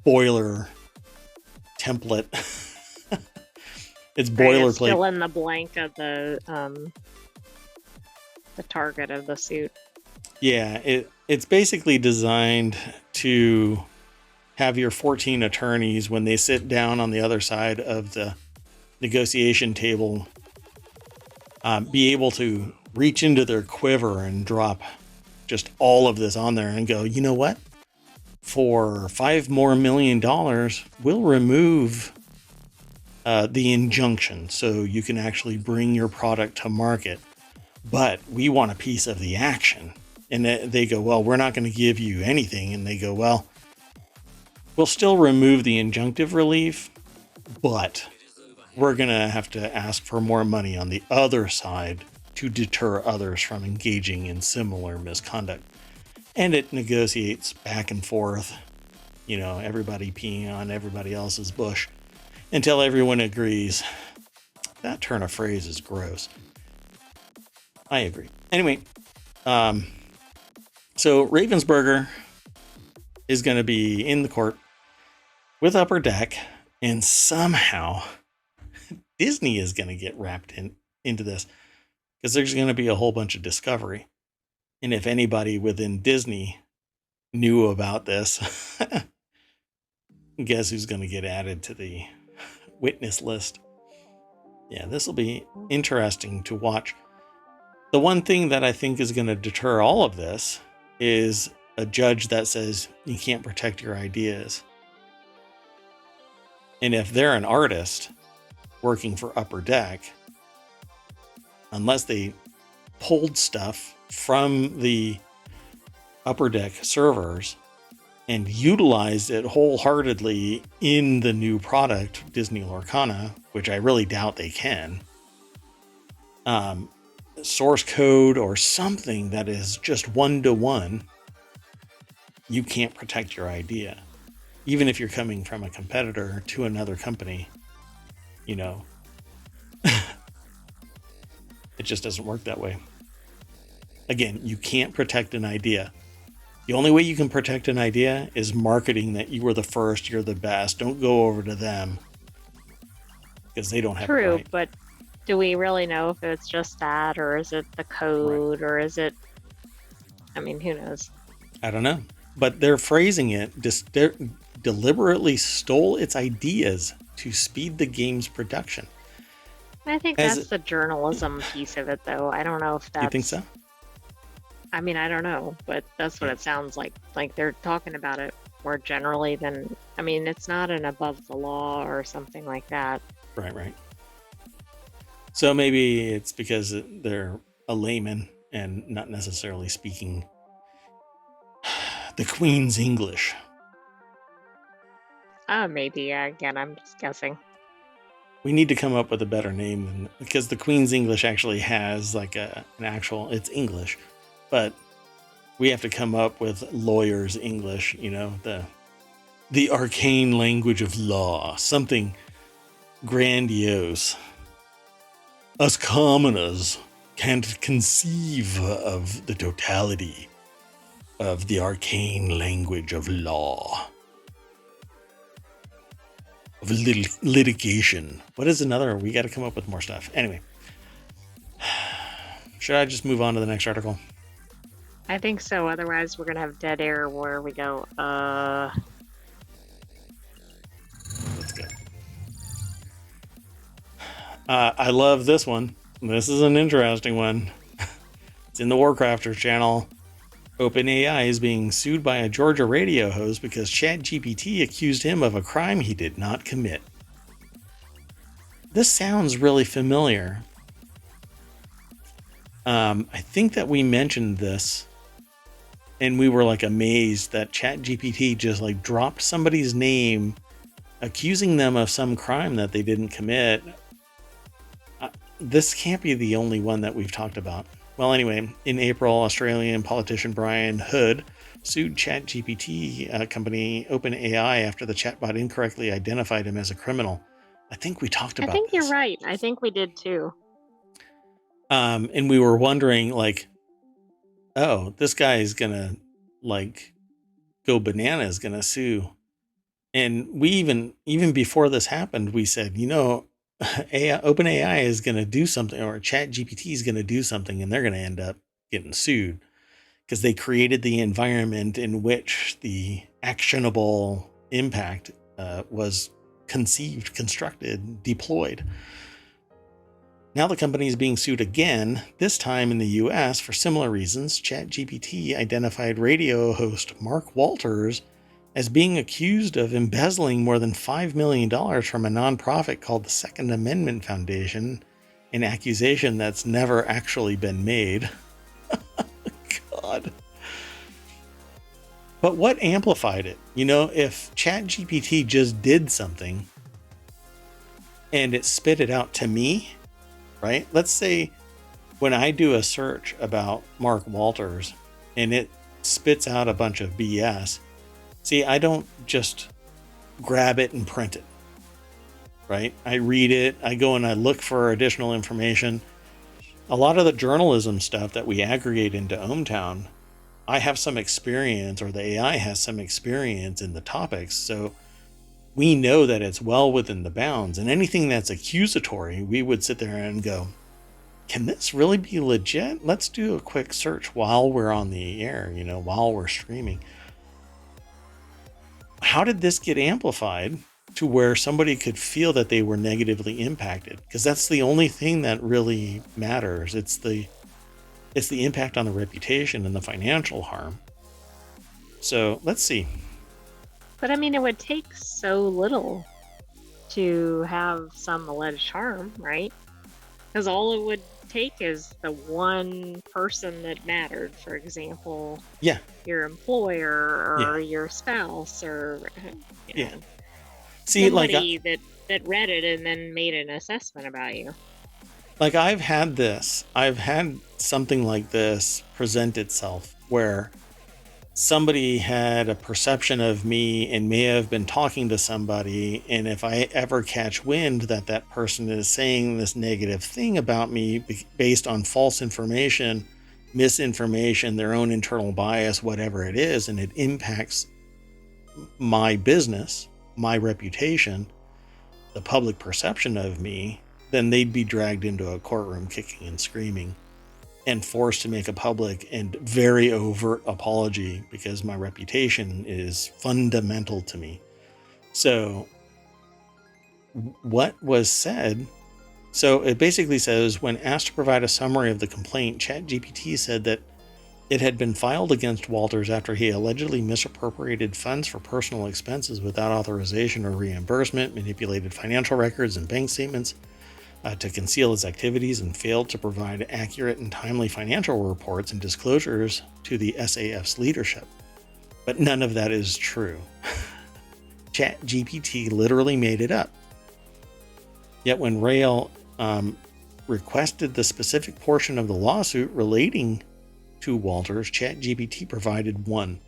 boiler template. It's boilerplate. It's still in the blank of the target of the suit. Yeah, it's basically designed to have your 14 attorneys, when they sit down on the other side of the negotiation table, be able to reach into their quiver and drop just all of this on there and go, you know what? For $5 million more, we'll remove the injunction so you can actually bring your product to market. But we want a piece of the action. And they go, well, we're not going to give you anything. And they go, well, we'll still remove the injunctive relief, but we're going to have to ask for more money on the other side to deter others from engaging in similar misconduct. And it negotiates back and forth, everybody peeing on everybody else's bush until everyone agrees. That turn of phrase is gross. I agree. Anyway, so Ravensburger is going to be in the court with Upper Deck, and somehow Disney is going to get wrapped into this because there's going to be a whole bunch of discovery. And if anybody within Disney knew about this, guess who's going to get added to the witness list? Yeah, this will be interesting to watch. The one thing that I think is going to deter all of this is a judge that says you can't protect your ideas. And if they're an artist working for Upper Deck, unless they pulled stuff from the Upper Deck servers and utilized it wholeheartedly in the new product, Disney Lorcana, which I really doubt they can, source code or something that is just one-to-one, you can't protect your idea. Even if you're coming from a competitor to another company, it just doesn't work that way. Again, you can't protect an idea. The only way you can protect an idea is marketing that you were the first, you're the best. Don't go over to them because they don't have it right. But do we really know if it's just that, or is it the code, right, or is it, who knows? I don't know. But they're phrasing it, deliberately stole its ideas to speed the game's production. I think that's the journalism piece of it, though. I don't know if that's... You think so? I don't know, but that's what it sounds like. Like they're talking about it more generally than... it's not an above the law or something like that. Right. So maybe it's because they're a layman and not necessarily speaking the Queen's English. Maybe. Again, I'm just guessing. We need to come up with a better name because the Queen's English actually has like an actual, it's English, but we have to come up with lawyers' English, the arcane language of law, something grandiose. Us commoners can't conceive of the totality of the arcane language of law. Of litigation. What is another? We got to come up with more stuff. Anyway, should I just move on to the next article? I think so. Otherwise, we're going to have dead air where we go, Let's go. I love this one. This is an interesting one. It's in the Warcrafters channel. OpenAI is being sued by a Georgia radio host because ChatGPT accused him of a crime he did not commit. This sounds really familiar. I think that we mentioned this and we were amazed that ChatGPT just dropped somebody's name accusing them of some crime that they didn't commit. This can't be the only one that we've talked about. Well, anyway, in April, Australian politician Brian Hood sued ChatGPT company OpenAI after the chatbot incorrectly identified him as a criminal. I think we talked about this. I think you're right. I think we did too. And we were wondering, this guy is gonna go bananas, gonna sue. And we even before this happened, we said, OpenAI is going to do something, or ChatGPT is going to do something, and they're going to end up getting sued because they created the environment in which the actionable impact was conceived, constructed, deployed. Now the company is being sued again, this time in the US for similar reasons. ChatGPT identified radio host Mark Walters as being accused of embezzling more than $5 million from a nonprofit called the Second Amendment Foundation, an accusation that's never actually been made. God. But what amplified it? If ChatGPT just did something, and it spit it out to me, right? Let's say when I do a search about Mark Walters and it spits out a bunch of BS, see, I don't just grab it and print it, right? I read it, I go and I look for additional information. A lot of the journalism stuff that we aggregate into ohmTown, I have some experience, or the AI has some experience in the topics, so we know that it's well within the bounds. And anything that's accusatory, we would sit there and go, can this really be legit? Let's do a quick search while we're on the air, while we're streaming. How did this get amplified to where somebody could feel that they were negatively impacted? Because that's the only thing that really matters. It's the impact on the reputation and the financial harm. So let's see. But I mean, it would take so little to have some alleged harm, right? Because all it would take is the one person that mattered. For example, your employer or your spouse, or see, somebody that read it and then made an assessment about you. Like I've had something like this present itself where somebody had a perception of me and may have been talking to somebody, and if I ever catch wind that that person is saying this negative thing about me based on false information, misinformation, their own internal bias, whatever it is, and it impacts my business, my reputation, the public perception of me, then they'd be dragged into a courtroom kicking and screaming and forced to make a public and very overt apology because my reputation is fundamental to me. So what was said, so it basically says, when asked to provide a summary of the complaint, ChatGPT said that it had been filed against Walters after he allegedly misappropriated funds for personal expenses without authorization or reimbursement, manipulated financial records and bank statements to conceal his activities, and failed to provide accurate and timely financial reports and disclosures to the SAF's leadership. But none of that is true. ChatGPT literally made it up. Yet when Rail requested the specific portion of the lawsuit relating to Walters, ChatGPT provided one.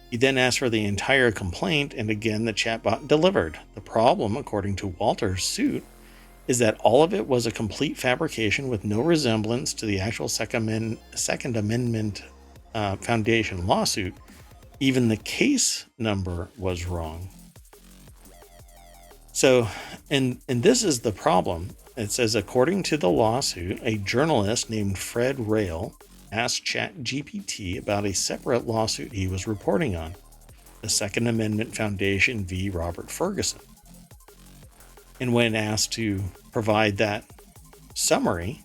He then asked for the entire complaint, and again the chatbot delivered. The problem, according to Walters' suit, is that all of it was a complete fabrication with no resemblance to the actual Second Amendment Foundation lawsuit. Even the case number was wrong. So, and this is the problem. It says, according to the lawsuit, a journalist named Fred Rail asked ChatGPT about a separate lawsuit he was reporting on, the Second Amendment Foundation v. Robert Ferguson. And when asked to provide that summary,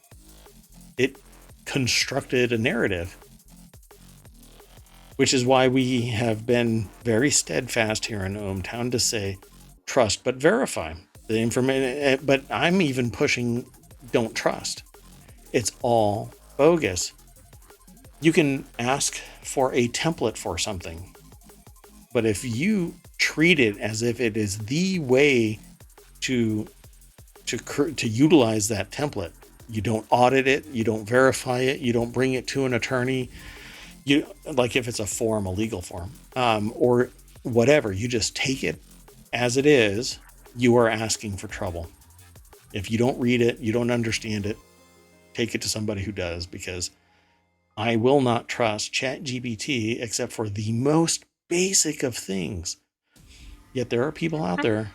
it constructed a narrative, which is why we have been very steadfast here in ohmTown to say, trust but verify the information. But I'm even pushing, don't trust. It's all bogus. You can ask for a template for something, but if you treat it as if it is the way to utilize that template, you don't audit it, you don't verify it, you don't bring it to an attorney, you, like if it's a legal form, or whatever, you just take it as it is, you are asking for trouble. If you don't read it, you don't understand it, take it to somebody who does, because I will not trust ChatGPT except for the most basic of things. Yet there are people out there.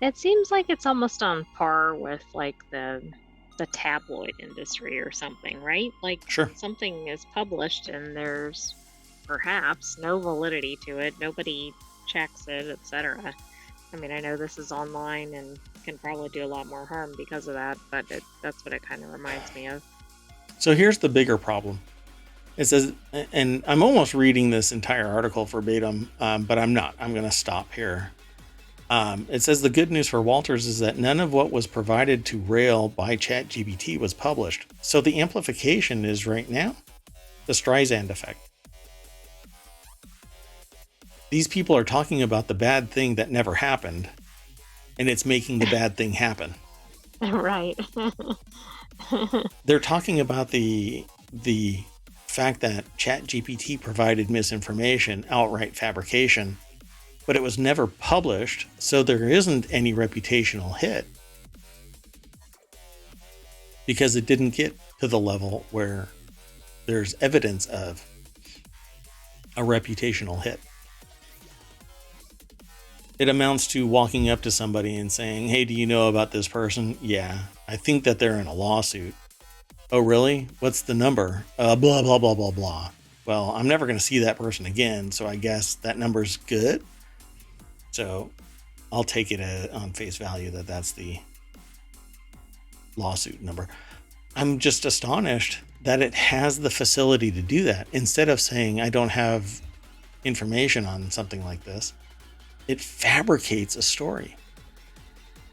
It seems like it's almost on par with like the tabloid industry or something, right? Like Sure. Something is published and there's perhaps no validity to it. Nobody checks it, etc. I mean, I know this is online and can probably do a lot more harm because of that, but that's what it kind of reminds me of. So here's the bigger problem. It says, and I'm almost reading this entire article verbatim, but I'm not. I'm going to stop here. It says the good news for Walters is that none of what was provided to Rail by ChatGPT was published. So the amplification is right now the Streisand effect. These people are talking about the bad thing that never happened, and it's making the bad thing happen. Right. They're talking about the fact that ChatGPT provided misinformation, outright fabrication, but it was never published, so there isn't any reputational hit because it didn't get to the level where there's evidence of a reputational hit. It amounts to walking up to somebody and saying, hey, do you know about this person? Yeah, I think that they're in a lawsuit. Oh, really? What's the number? Blah, blah, blah, blah, blah. Well, I'm never going to see that person again, so I guess that number's good. So I'll take it on face value that that's the lawsuit number. I'm just astonished that it has the facility to do that. Instead of saying, I don't have information on something like this, it fabricates a story.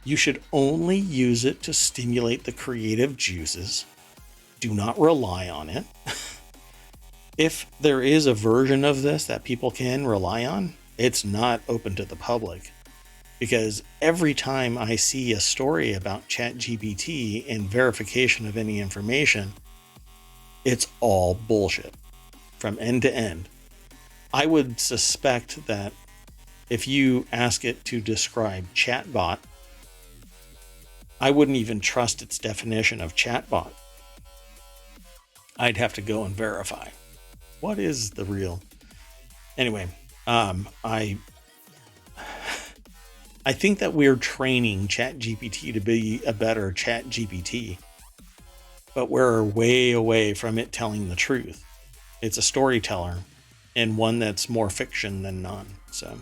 You should only use it to stimulate the creative juices. Do not rely on it. If there is a version of this that people can rely on, it's not open to the public. Because every time I see a story about ChatGPT and verification of any information, it's all bullshit from end to end. I would suspect that if you ask it to describe chatbot, I wouldn't even trust its definition of chatbot. I'd have to go and verify. What is the real? Anyway, I think that we're training ChatGPT to be a better ChatGPT, but we're way away from it telling the truth. It's a storyteller, and one that's more fiction than none. So,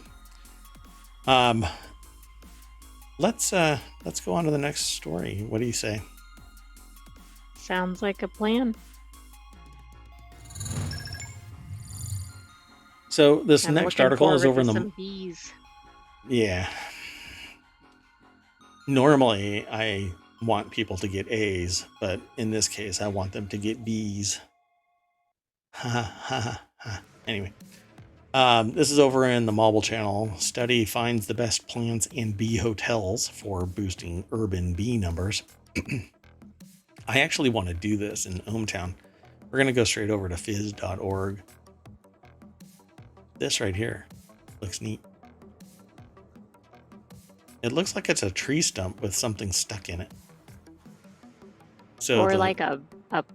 let's go on to the next story. What do you say? Sounds like a plan. So this next article is over in the some bees. Yeah. Normally, I want people to get A's, but in this case, I want them to get B's. Anyway, this is over in the Mobile Channel. Study finds the best plants in bee hotels for boosting urban bee numbers. I actually want to do this in ohmTown. We're going to go straight over to fizz.org. This right here looks neat. It looks like it's a tree stump with something stuck in it. So or like a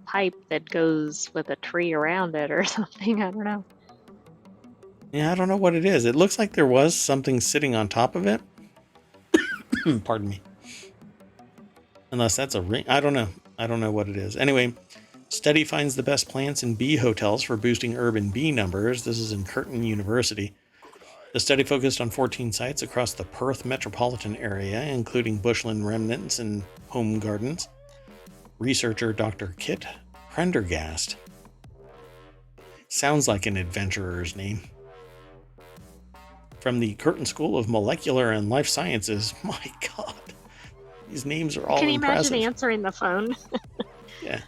pipe that goes with a tree around it or something. I don't know. Yeah, I don't know what it is. It looks like there was something sitting on top of it. Pardon me. Unless that's a ring. I don't know. I don't know what it is. Anyway, study finds the best plants in bee hotels for boosting urban bee numbers. This is in Curtin University. The study focused on 14 sites across the Perth metropolitan area, including bushland remnants and home gardens. Researcher Dr. Kit Prendergast. Sounds like an adventurer's name. From the Curtin School of Molecular and Life Sciences. My God. These names are all impressive. Can you imagine answering the phone? Yeah.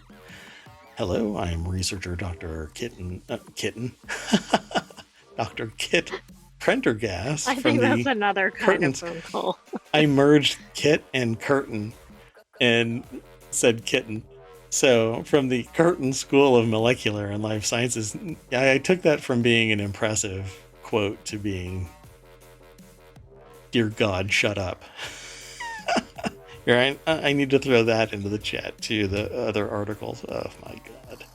Hello, I'm researcher Dr. Dr. Kit Prendergast. I think that's another kind of phone call. I merged Kit and Curtin and said kitten. So from the Curtin School of Molecular and Life Sciences, I took that from being an impressive quote to being, dear God, shut up. Here, I need to throw that into the chat too, the other articles. Oh my God.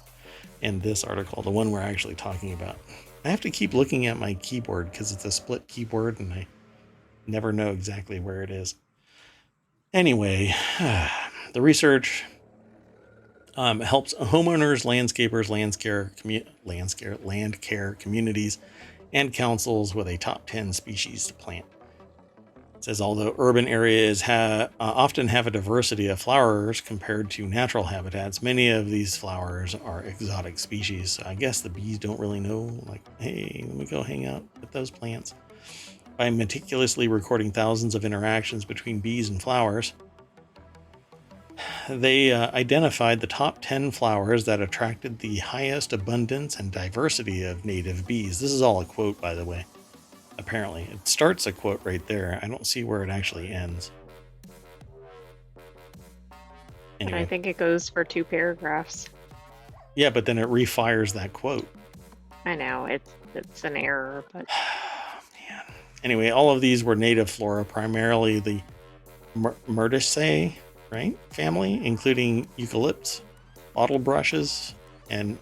And this article, the one we're actually talking about. I have to keep looking at my keyboard because it's a split keyboard and I never know exactly where it is. Anyway, the research helps homeowners, landscapers, land care communities, and councils with a top 10 species to plant. It says, although urban areas often have a diversity of flowers compared to natural habitats, many of these flowers are exotic species. So I guess the bees don't really know, like, hey, let me go hang out with those plants. By meticulously recording thousands of interactions between bees and flowers, they identified the top 10 flowers that attracted the highest abundance and diversity of native bees. This is all a quote, by the way. Apparently, it starts a quote right there. I don't see where it actually ends. And Anyway. I think it goes for 2 paragraphs. Yeah, but then it refires that quote. I know, it's an error, but... Man. Anyway, all of these were native flora, primarily the Myrtaceae, right, family, including eucalypts, bottle brushes, and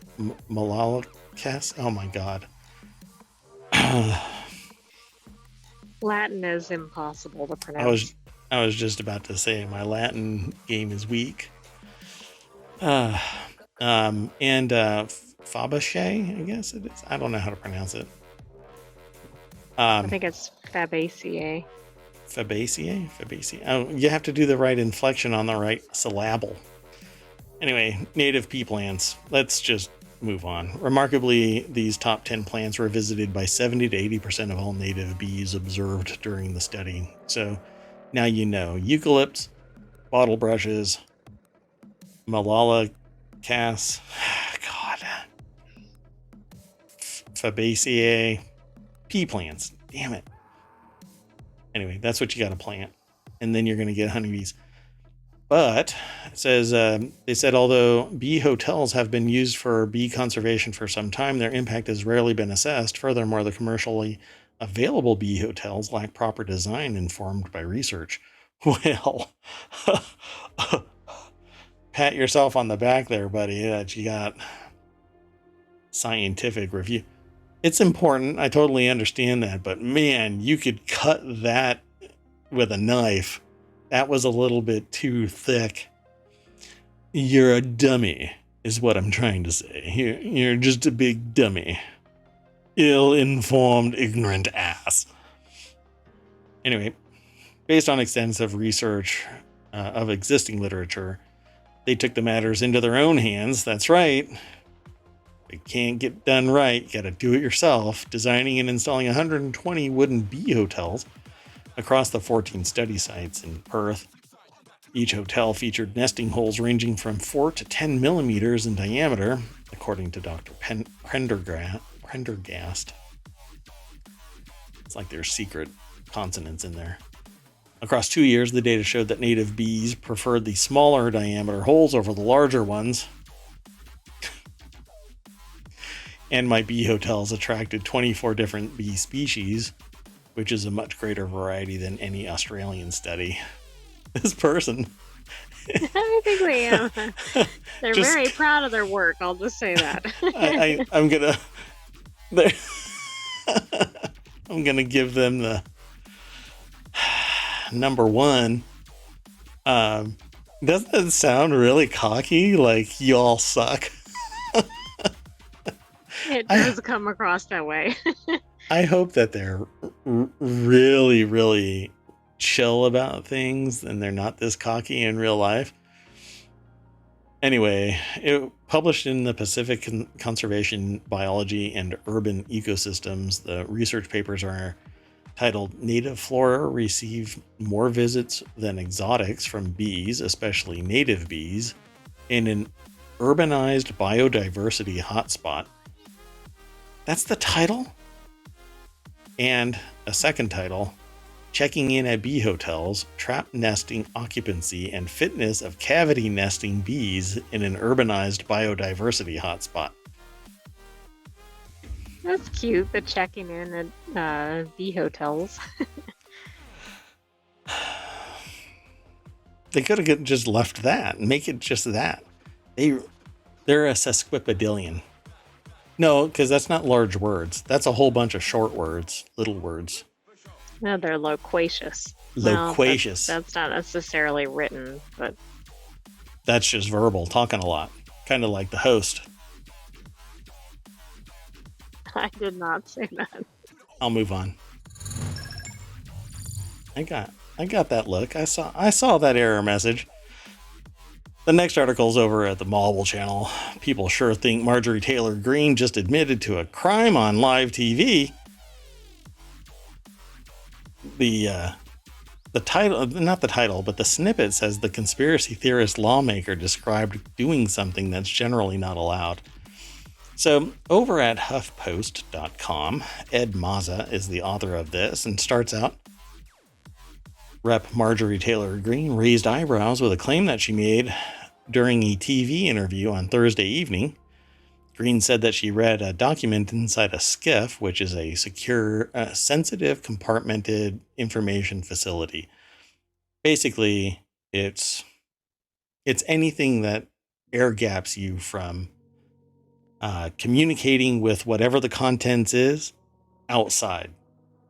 Malacas. Oh my god. Latin is impossible to pronounce. I was just about to say my Latin game is weak. And Fabaceae, I guess it is. I don't know how to pronounce it. I think it's Fabaceae. Fabaceae. Oh, you have to do the right inflection on the right syllable. Anyway, native pea plants. Let's just move on. Remarkably, these top 10 plants were visited by 70 to 80% of all native bees observed during the study. So now you know. Eucalypts, bottle brushes, Malala Cass, God, Fabaceae, pea plants. Damn it. Anyway, that's what you got to plant. And then you're going to get honeybees. But it says, they said, although bee hotels have been used for bee conservation for some time, their impact has rarely been assessed. Furthermore, the commercially available bee hotels lack proper design informed by research. Well, pat yourself on the back there, buddy, that you got scientific review. It's important. I totally understand that. But man, you could cut that with a knife. That was a little bit too thick. You're a dummy, is what I'm trying to say. You're just a big dummy. Ill-informed, ignorant ass. Anyway, based on extensive research of existing literature, they took the matters into their own hands. That's right. It can't get done right. You gotta do it yourself. Designing and installing 120 wooden bee hotels across the 14 study sites in Perth. Each hotel featured nesting holes ranging from 4 to 10 millimeters in diameter, according to Dr. Prendergast. It's like there's secret consonants in there. Across 2 years, the data showed that native bees preferred the smaller diameter holes over the larger ones. And my bee hotels attracted 24 different bee species, which is a much greater variety than any Australian study. This person. I think they they're very proud of their work. I'll just say that. I'm gonna give them the number one. Doesn't it sound really cocky? Like y'all suck. It does come across that way. I hope that they're really, really chill about things and they're not this cocky in real life. Anyway, it published in the Pacific Conservation Biology and Urban Ecosystems. The research papers are titled Native Flora Receive More Visits Than Exotics from Bees, especially native bees, in an Urbanized Biodiversity Hotspot. That's the title? And a second title, Checking in at Bee Hotels, Trap Nesting Occupancy and Fitness of Cavity Nesting Bees in an Urbanized Biodiversity Hotspot. That's cute, the checking in at bee hotels. They could have just left that and make it just that. They're a sesquipedalian. No, because that's not large words. That's a whole bunch of short words, little words. No, they're loquacious. Loquacious. Well, that's not necessarily written, but... That's just verbal, talking a lot. Kind of like the host. I did not say that. I'll move on. I got that look. I saw that error message. The next article's over at the Marvel channel. People sure think Marjorie Taylor Greene just admitted to a crime on live TV. The title, not the title, but the snippet says the conspiracy theorist lawmaker described doing something that's generally not allowed. So over at HuffPost.com, Ed Mazza is the author of this and starts out, Rep. Marjorie Taylor Greene raised eyebrows with a claim that she made during a TV interview on Thursday evening, Greene said that she read a document inside a SCIF, which is a secure, sensitive, compartmented information facility. Basically, it's anything that air gaps you from communicating with whatever the contents is outside.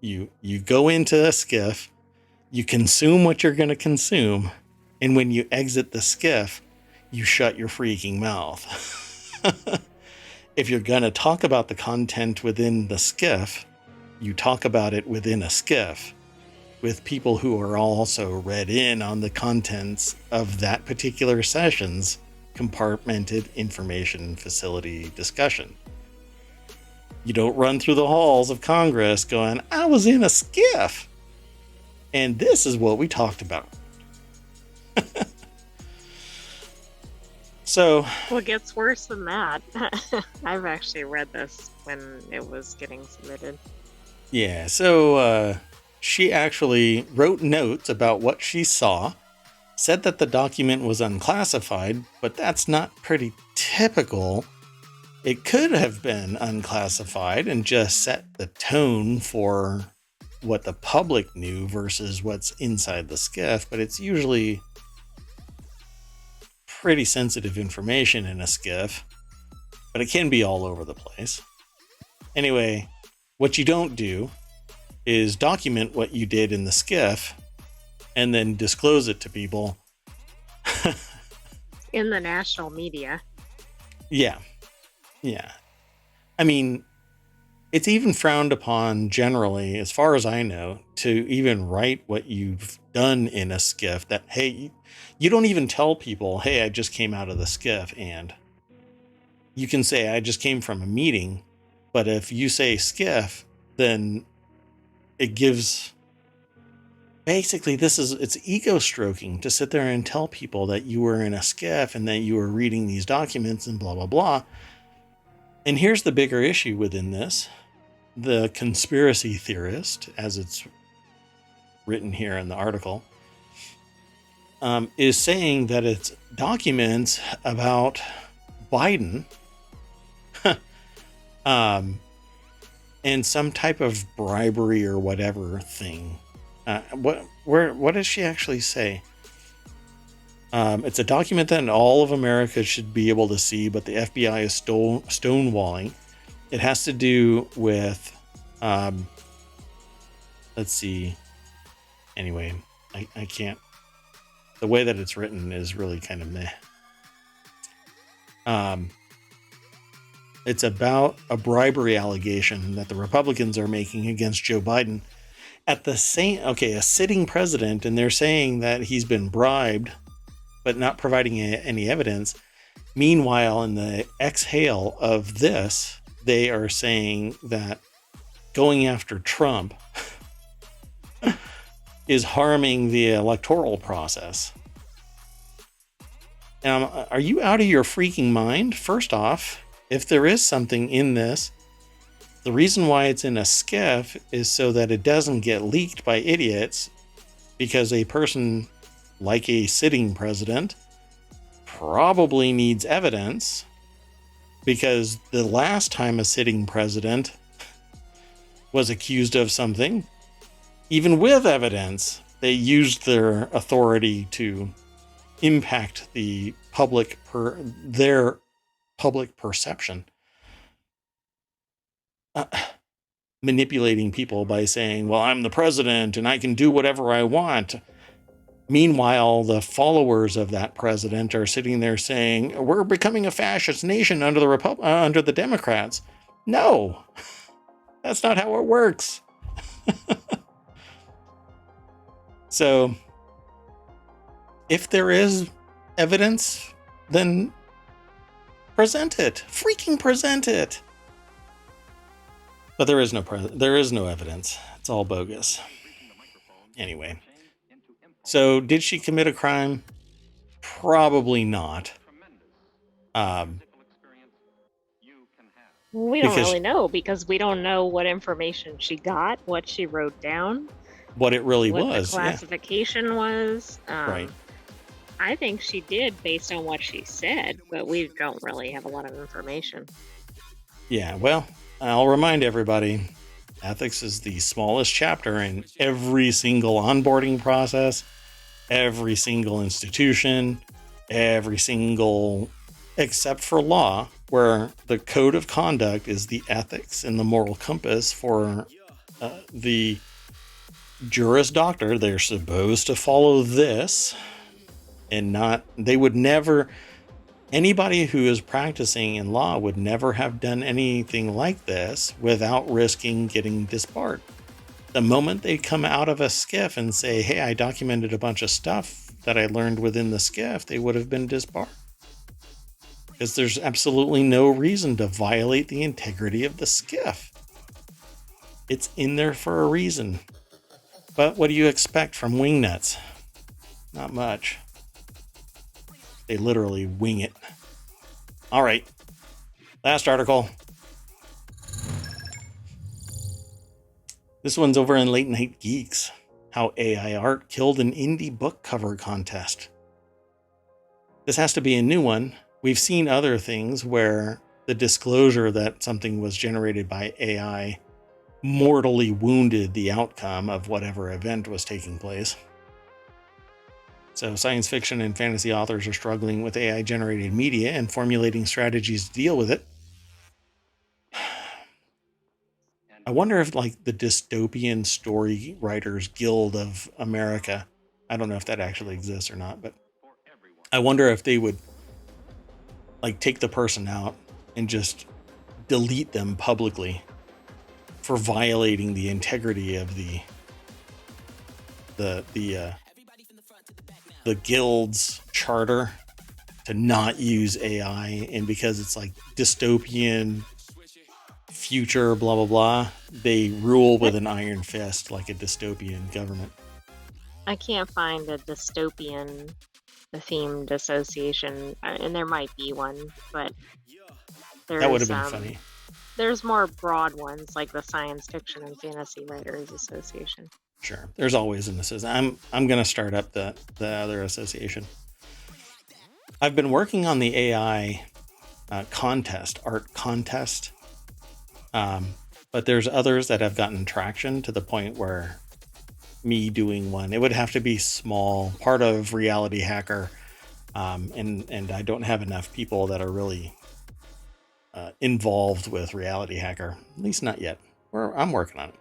You go into a SCIF, you consume what you're going to consume, and when you exit the SCIF, you shut your freaking mouth. If you're going to talk about the content within the SCIF, you talk about it within a SCIF with people who are also read in on the contents of that particular session's compartmented information facility discussion. You don't run through the halls of Congress going, I was in a SCIF, and this is what we talked about. So, well, it gets worse than that. I've actually read this when it was getting submitted. Yeah, so she actually wrote notes about what she saw, said that the document was unclassified, but that's not pretty typical. It could have been unclassified and just set the tone for what the public knew versus what's inside the SCIF, but it's usually pretty sensitive information in a SCIF, but it can be all over the place. Anyway, what you don't do is document what you did in the SCIF and then disclose it to people. In the national media. Yeah. I mean, it's even frowned upon generally, as far as I know, to even write what you've done in a SCIF. That, hey, you don't even tell people, hey, I just came out of the SCIF, and you can say, I just came from a meeting. But if you say SCIF, then it gives, basically, it's ego stroking to sit there and tell people that you were in a SCIF and that you were reading these documents and blah, blah, blah. And here's the bigger issue within this. The conspiracy theorist, as it's written here in the article, is saying that it's documents about Biden and some type of bribery or whatever thing. What does she actually say? It's a document that all of America should be able to see, but the FBI is stonewalling. It has to do with, let's see. Anyway, I can't. The way that it's written is really kind of meh. It's about a bribery allegation that the Republicans are making against Joe Biden. A sitting president, and they're saying that he's been bribed, but not providing any evidence. Meanwhile, in the exhale of this, they are saying that going after Trump is harming the electoral process. Are you out of your freaking mind? First off, if there is something in this, the reason why it's in a SCIF is so that it doesn't get leaked by idiots, because a person like a sitting president probably needs evidence, because the last time a sitting president was accused of something, even with evidence, they used their authority to impact the their public perception. Manipulating people by saying, well, I'm the president and I can do whatever I want. Meanwhile, the followers of that president are sitting there saying, we're becoming a fascist nation under the Democrats. No, that's not how it works. So, if there is evidence, then present it. Freaking present it. But there is no evidence. It's all bogus. Anyway. So, did she commit a crime? Probably not. We don't really know, because we don't know what information she got, what she wrote down, what it really was, what the classification was. Right. I think she did based on what she said, but we don't really have a lot of information. Yeah, well, I'll remind everybody, ethics is the smallest chapter in every single onboarding process, every single institution, every single, except for law, where the code of conduct is the ethics and the moral compass for the Juris Doctor. They're supposed to follow this and not, they would never, anybody who is practicing in law would never have done anything like this without risking getting disbarred. The moment they come out of a skiff and say, hey, I documented a bunch of stuff that I learned within the skiff, they would have been disbarred. Because there's absolutely no reason to violate the integrity of the skiff. It's in there for a reason. But what do you expect from wingnuts? Not much. They literally wing it. All right. Last article. This one's over in Late Night Geeks. How AI art killed an indie book cover contest. This has to be a new one. We've seen other things where the disclosure that something was generated by AI mortally wounded the outcome of whatever event was taking place. So science fiction and fantasy authors are struggling with AI generated media and formulating strategies to deal with it. I wonder if like the Dystopian Story Writers Guild of America, I don't know if that actually exists or not, but I wonder if they would like take the person out and just delete them publicly for violating the integrity of the guild's charter to not use AI, and because it's like dystopian future, blah blah blah, they rule with an iron fist like a dystopian government. I can't find a dystopian themed association, and there might be one, but That would have been funny. There's more broad ones like the Science Fiction and Fantasy Writers Association. Sure, there's always an association. I'm gonna start up the other association. I've been working on the AI art contest, but there's others that have gotten traction to the point where me doing one, it would have to be small, part of Reality Hacker, and I don't have enough people that are really involved with Reality Hacker, at least not yet. I'm working on it.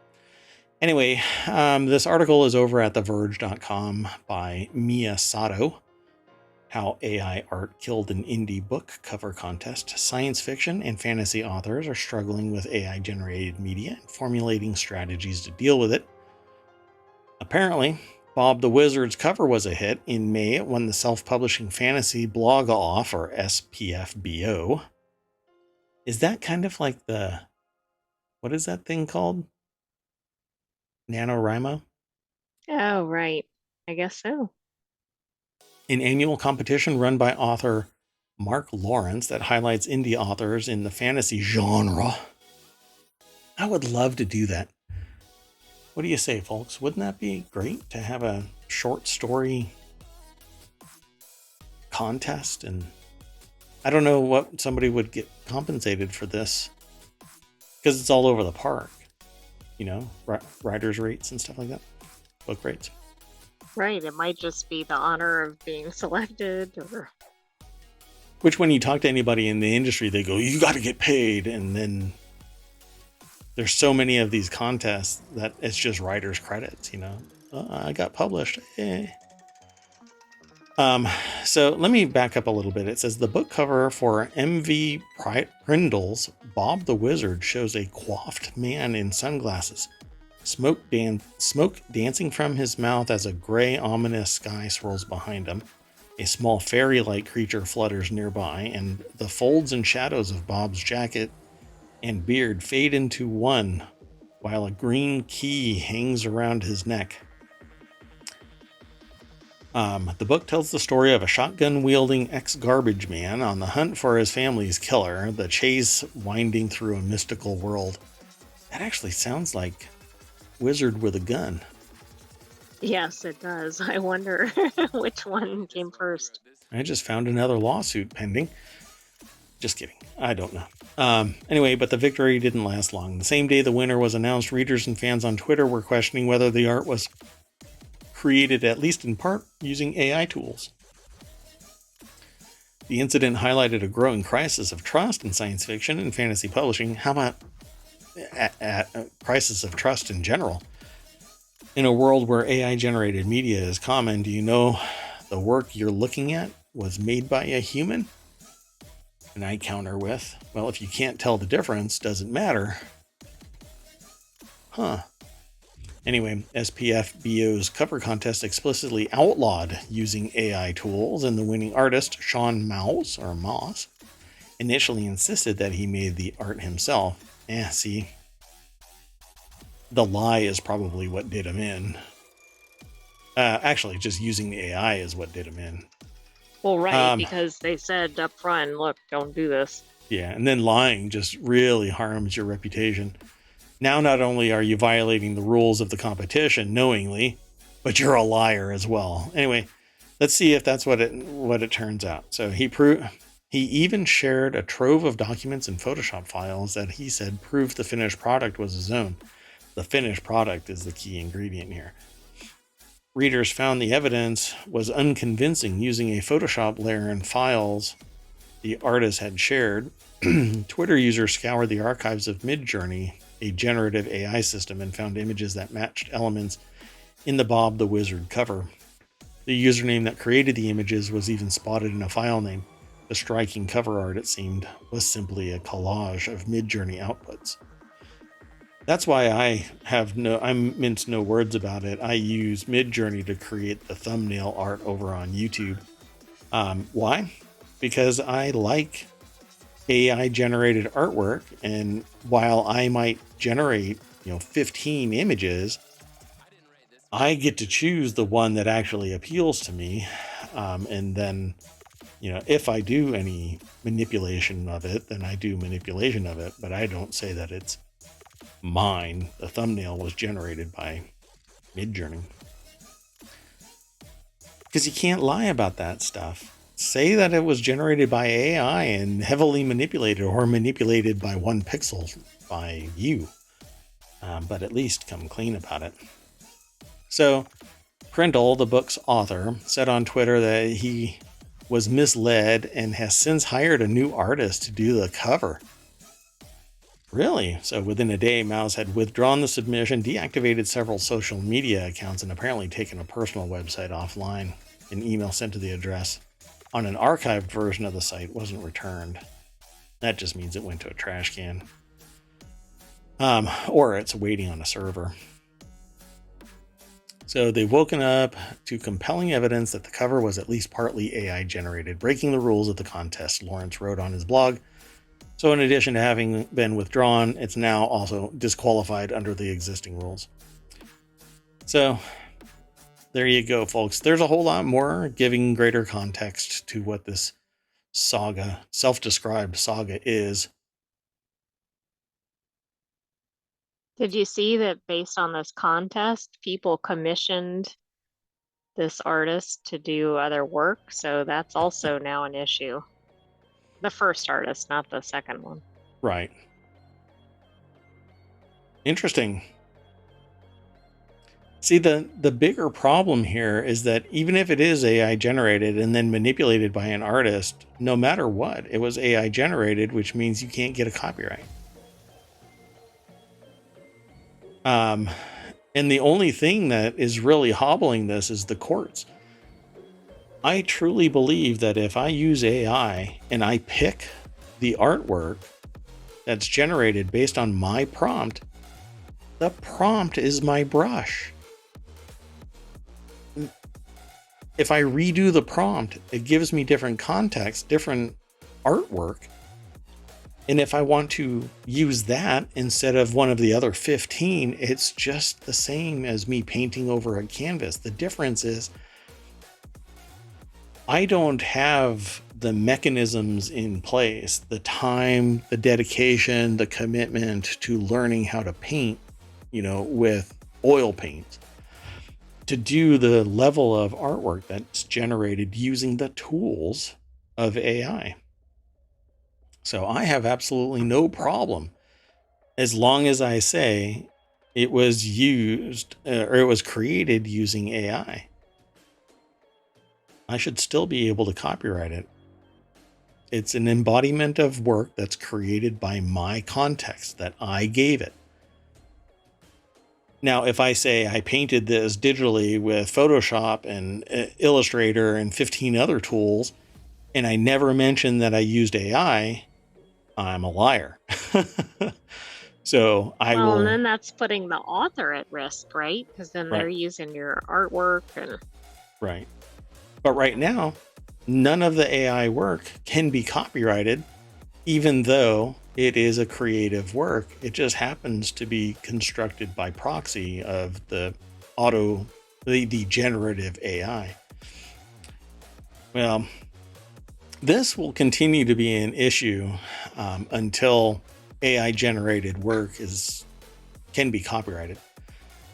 Anyway, this article is over at theverge.com by Mia Sato. How AI art killed an indie book cover contest. Science fiction and fantasy authors are struggling with AI generated media and formulating strategies to deal with it. Apparently, Bob the Wizard's cover was a hit. In May, it won the Self-Publishing Fantasy Blog Off, or SPFBO. Is that kind of like the... what is that thing called? NaNoWriMo? Oh, right. I guess so. An annual competition run by author Mark Lawrence that highlights indie authors in the fantasy genre. I would love to do that. What do you say, folks? Wouldn't that be great to have a short story contest? And I don't know what somebody would get compensated for this, because it's all over the park. You know, writers' rates and stuff like that. Book rates. Right. It might just be the honor of being selected, or... Which, when you talk to anybody in the industry, they go, you got to get paid. And then there's so many of these contests that it's just writers' credits, you know. I got published. So let me back up a little bit. It says the book cover for MV Prindle's Bob the Wizard shows a coiffed man in sunglasses, smoke dancing from his mouth as a gray, ominous sky swirls behind him. A small fairy-like creature flutters nearby, and the folds and shadows of Bob's jacket and beard fade into one, while a green key hangs around his neck. The book tells the story of a shotgun-wielding ex-garbage man on the hunt for his family's killer, the chase winding through a mystical world. That actually sounds like Wizard with a Gun. Yes, it does. I wonder which one came first. I just found another lawsuit pending. Just kidding. I don't know. Anyway, but the victory didn't last long. The same day the winner was announced, readers and fans on Twitter were questioning whether the art was created, at least in part, using AI tools. The incident highlighted a growing crisis of trust in science fiction and fantasy publishing. How about a crisis of trust in general? In a world where AI-generated media is common, do you know the work you're looking at was made by a human? And I counter with, well, if you can't tell the difference, does it matter? Huh. Anyway, SPF-BO's cover contest explicitly outlawed using AI tools, and the winning artist, Sean Moss, initially insisted that he made the art himself. See, the lie is probably what did him in. Actually, just using the AI is what did him in. Well, right, because they said up front, look, don't do this. Yeah, and then lying just really harms your reputation. Now, not only are you violating the rules of the competition knowingly, but you're a liar as well. Anyway, let's see if that's what it turns out. So he even shared a trove of documents and Photoshop files that he said proved the finished product was his own. The finished product is the key ingredient here. Readers found the evidence was unconvincing using a Photoshop layer and files the artist had shared. Twitter users scoured the archives of Midjourney, a generative AI system, and found images that matched elements in the Bob the Wizard cover. The username that created the images was even spotted in a file name. The striking cover art, it seemed, was simply a collage of Midjourney outputs. That's why I mince no words about it. I use Midjourney to create the thumbnail art over on YouTube. Why? Because I like AI generated artwork, and while I might generate 15 images, I get to choose the one that actually appeals to me, and then if I do any manipulation of it, then I do manipulation of it, but I don't say that it's mine. The thumbnail was generated by Midjourney, because you can't lie about that stuff. Say that it was generated by AI and heavily manipulated, or manipulated by 1 pixel by you. But at least come clean about it. So, Prindle, the book's author, said on Twitter that he was misled and has since hired a new artist to do the cover. Really? So within a day, Mouse had withdrawn the submission, deactivated several social media accounts, and apparently taken a personal website offline. An email sent to the address on an archived version of the site wasn't returned. That just means it went to a trash can. Or it's waiting on a server. So they've woken up to compelling evidence that the cover was at least partly AI generated, breaking the rules of the contest, Lawrence wrote on his blog. So in addition to having been withdrawn, it's now also disqualified under the existing rules. So there you go, folks. There's a whole lot more, giving greater context to what this saga, self-described saga, is. Did you see that based on this contest, people commissioned this artist to do other work? So that's also now an issue. The first artist, not the second one. Right. Interesting. See, the bigger problem here is that even if it is AI generated and then manipulated by an artist, no matter what, it was AI generated, which means you can't get a copyright. And the only thing that is really hobbling this is the courts. I truly believe that if I use AI and I pick the artwork that's generated based on my prompt, the prompt is my brush. If I redo the prompt, it gives me different context, different artwork. And if I want to use that instead of one of the other 15, it's just the same as me painting over a canvas. The difference is I don't have the mechanisms in place, the time, the dedication, the commitment to learning how to paint, with oil paints. to do the level of artwork that's generated using the tools of AI. So I have absolutely no problem as long as I say it was used or it was created using AI. I should still be able to copyright it. It's an embodiment of work that's created by my context that I gave it. Now, if I say I painted this digitally with Photoshop and Illustrator and 15 other tools, and I never mention that I used AI, I'm a liar. So I Well, and will. then that's putting the author at risk, right? Because then they're Right, using your artwork and right. But right now, none of the AI work can be copyrighted, even though it is a creative work. It just happens to be constructed by proxy of the generative AI. Well, this will continue to be an issue until AI generated work can be copyrighted.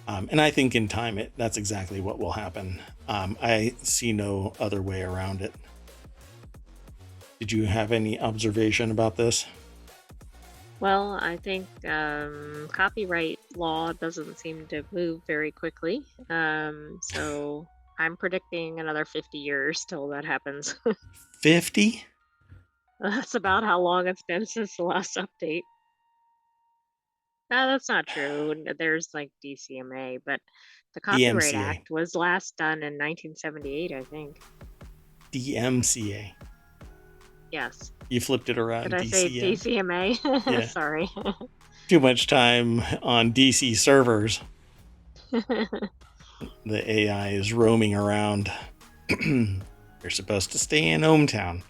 And I think in time, that's exactly what will happen. I see no other way around it. Did you have any observation about this? well, I think copyright law doesn't seem to move very quickly. So I'm predicting another 50 years till that happens. 50? That's about how long it's been since the last update. No, that's not true. There's like DCMA, but the Copyright DMCA. Act was last done in 1978, I think. DMCA. Yes. You flipped it Did around. I say DCM. DCMA? Yeah. Sorry. Too much time on DC servers. The AI is roaming around. You're supposed to stay in ohmTown.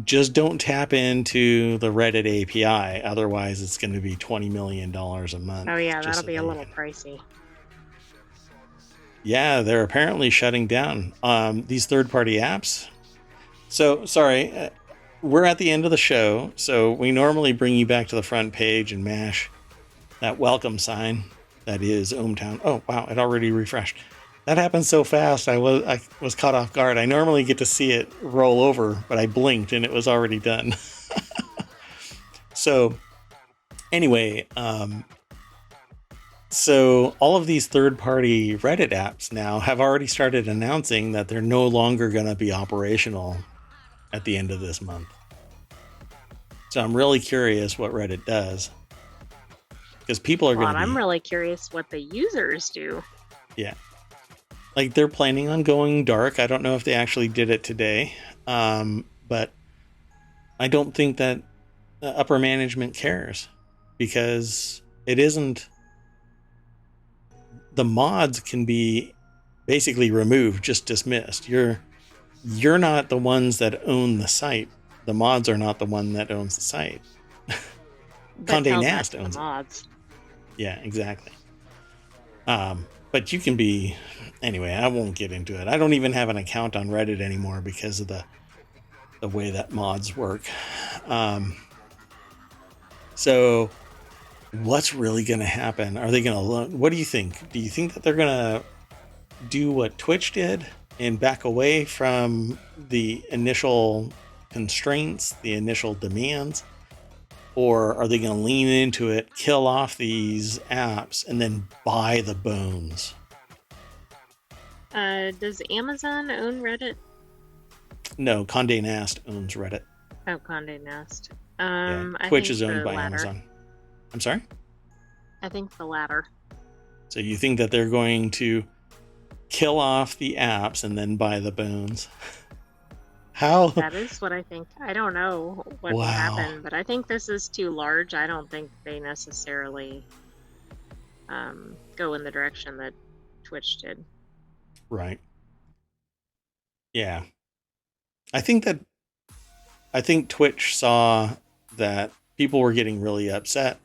Just don't tap into the Reddit API. Otherwise, it's going to be $20 million a month. Oh yeah, Just that'll so be that a you little can. pricey. Yeah, they're apparently shutting down these third-party apps. So, sorry, we're at the end of the show. So we normally bring you back to the front page and mash that welcome sign that is ohmTown. Oh, wow, it already refreshed. That happened so fast. I was caught off guard. I normally get to see it roll over, but I blinked and it was already done. So anyway, so all of these third-party Reddit apps now have already started announcing that they're no longer going to be operational at the end of this month. So I'm really curious what Reddit does, because people are Well, going and to I'm be, really curious what the users do. yeah, like they're planning on going dark. I don't know if they actually did it today, but I don't think that upper management cares, because it isn't. The mods can be basically removed, just dismissed. You're not the ones that own the site. The mods are not the one that owns the site. But Condé tells that Nast to the owns it. mods. Yeah, exactly. But you can be, anyway, I won't get into it. I don't even have an account on Reddit anymore because of the way that mods work. So what's really going to happen? Are they going to, what do you think? Do you think that they're going to do what Twitch did and back away from the initial constraints, the initial demands? Or are they going to lean into it, kill off these apps, and then buy the bones? Does Amazon own Reddit? No, Condé Nast owns Reddit. Oh, Condé Nast. Yeah, I Twitch think is owned the by latter. Amazon. I'm sorry? I think the latter. So you think that they're going to kill off the apps and then buy the bones? How? That is what I think. I don't know what will Wow. happen, but I think this is too large. I don't think they necessarily go in the direction that Twitch did. Right. Yeah. I think Twitch saw that people were getting really upset,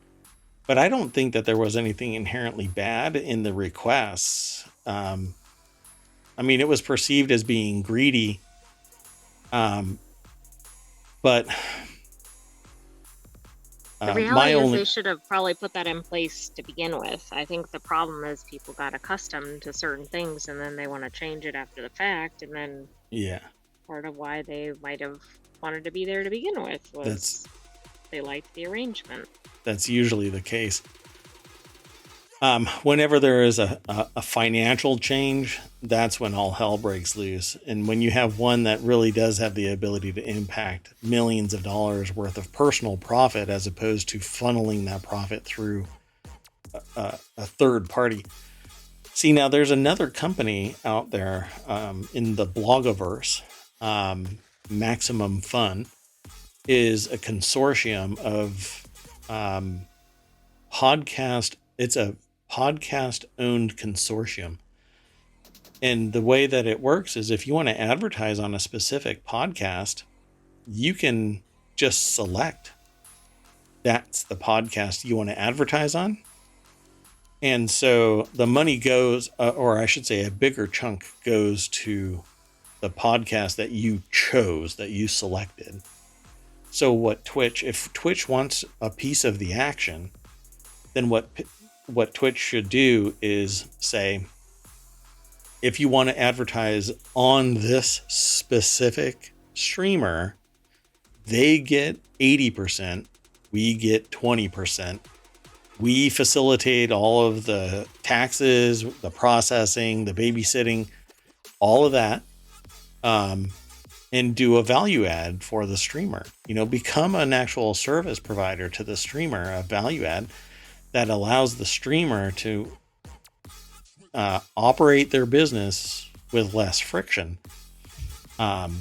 but I don't think that there was anything inherently bad in the requests. I mean, it was perceived as being greedy, but The reality is they should have probably put that in place to begin with. I think the problem is people got accustomed to certain things and then they want to change it after the fact. And then part of why they might have wanted to be there to begin with was they liked the arrangement. That's usually the case. Whenever there is a financial change, that's when all hell breaks loose. And when you have one that really does have the ability to impact millions of dollars worth of personal profit, as opposed to funneling that profit through a third party. See, now there's another company out there in the blogiverse. Maximum Fun is a consortium of podcast. It's a podcast owned consortium. And the way that it works is if you want to advertise on a specific podcast, you can just select that's the podcast you want to advertise on. And so the money goes, or I should say a bigger chunk goes to the podcast that you chose, that you selected. So if Twitch wants a piece of the action, then what Twitch should do is say, if you want to advertise on this specific streamer, they get 80%, we get 20%. We facilitate all of the taxes, the processing, the babysitting, all of that, and do a value add for the streamer. Become an actual service provider to the streamer, a value add that allows the streamer to operate their business with less friction. But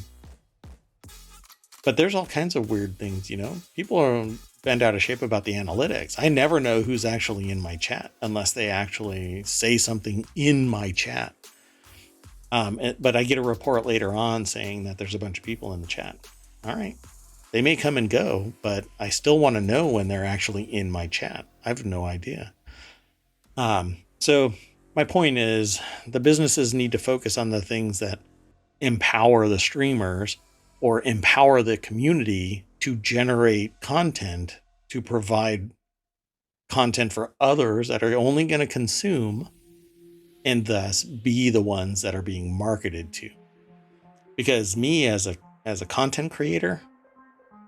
there's all kinds of weird things, people are bent out of shape about the analytics. I never know who's actually in my chat unless they actually say something in my chat. But I get a report later on saying that there's a bunch of people in the chat. All right. They may come and go, but I still want to know when they're actually in my chat. I have no idea. So my point is the businesses need to focus on the things that empower the streamers or empower the community to generate content, to provide content for others that are only going to consume and thus be the ones that are being marketed to. Because me as a content creator,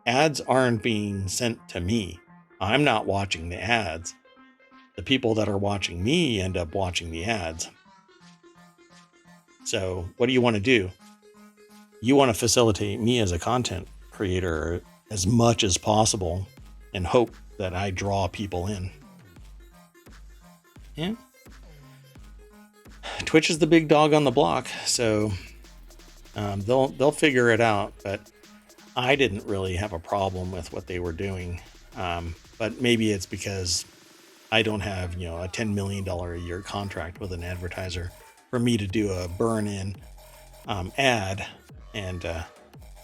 ads aren't being sent to me. I'm not watching the ads. The people that are watching me end up watching the ads. So what do you want to do? You want to facilitate me as a content creator as much as possible and hope that I draw people in. Yeah. Twitch is the big dog on the block, so they'll figure it out. But I didn't really have a problem with what they were doing. But maybe it's because I don't have a $10 million a year contract with an advertiser for me to do a burn-in ad. And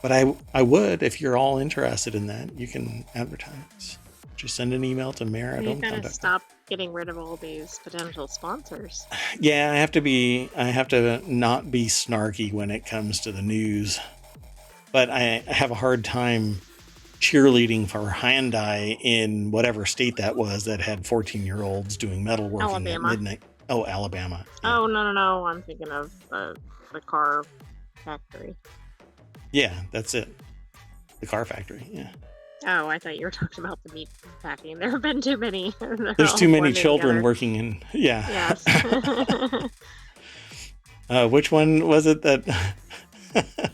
but I would, if you're all interested in that, you can advertise. Just send an email to mayor at ohmTown.com. You gotta stop getting rid of all these potential sponsors. Yeah, I have to not be snarky when it comes to the news. But I have a hard time cheerleading for Hyundai in whatever state that was that had 14-year-olds doing metalworking at midnight. Oh, Alabama. Yeah. Oh, no. I'm thinking of the car factory. Yeah, that's it. The car factory, yeah. Oh, I thought you were talking about the meat packing. There have been too many. There's too many children working in, yeah. Yes. Which one was it that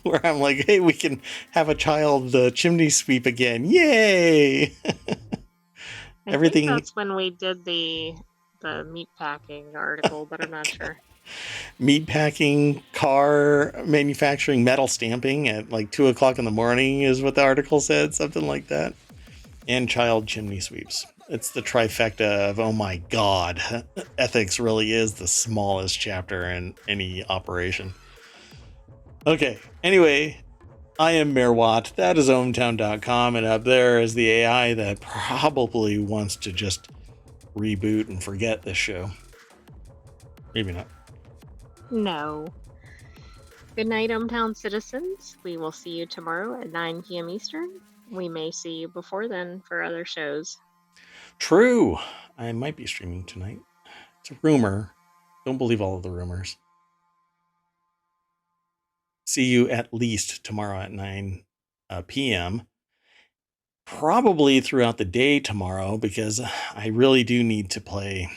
where I'm like, hey, we can have a child chimney sweep again. Yay! Everything. I think that's when we did the meat packing article, but I'm not sure. Meat packing, car manufacturing, metal stamping at like 2:00 in the morning is what the article said, something like that. And child chimney sweeps. It's the trifecta of, oh my God, ethics really is the smallest chapter in any operation. Okay, anyway, I am Mayor Watt. That is ohmTown.com, and up there is the AI that probably wants to just reboot and forget this show. Maybe not. No. Good night, ohmTown citizens. We will see you tomorrow at 9 p.m. Eastern. We may see you before then for other shows. True. I might be streaming tonight. It's a rumor. Don't believe all of the rumors. See you at least tomorrow at 9 p.m. Probably throughout the day tomorrow, because I really do need to play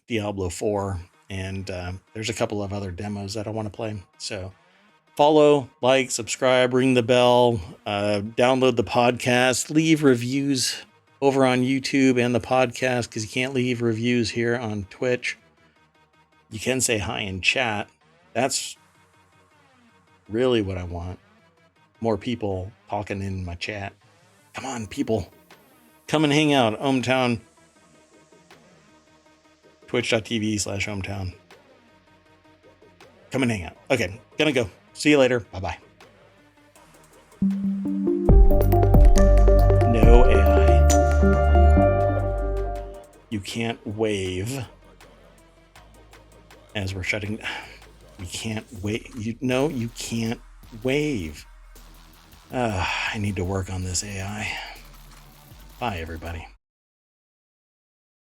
Diablo 4, and there's a couple of other demos that I want to play. So follow, like, subscribe, ring the bell, download the podcast, leave reviews over on YouTube and the podcast, because you can't leave reviews here on Twitch. You can say hi in chat. That's really what I want. More people talking in my chat. Come on, people. Come and hang out. ohmTown. Twitch.tv/ohmTown. Come and hang out. Okay, gonna go. See you later. Bye-bye. No AI. You can't wave. As we're shutting... You can't wave. You can't wave. I need to work on this AI. Bye, everybody.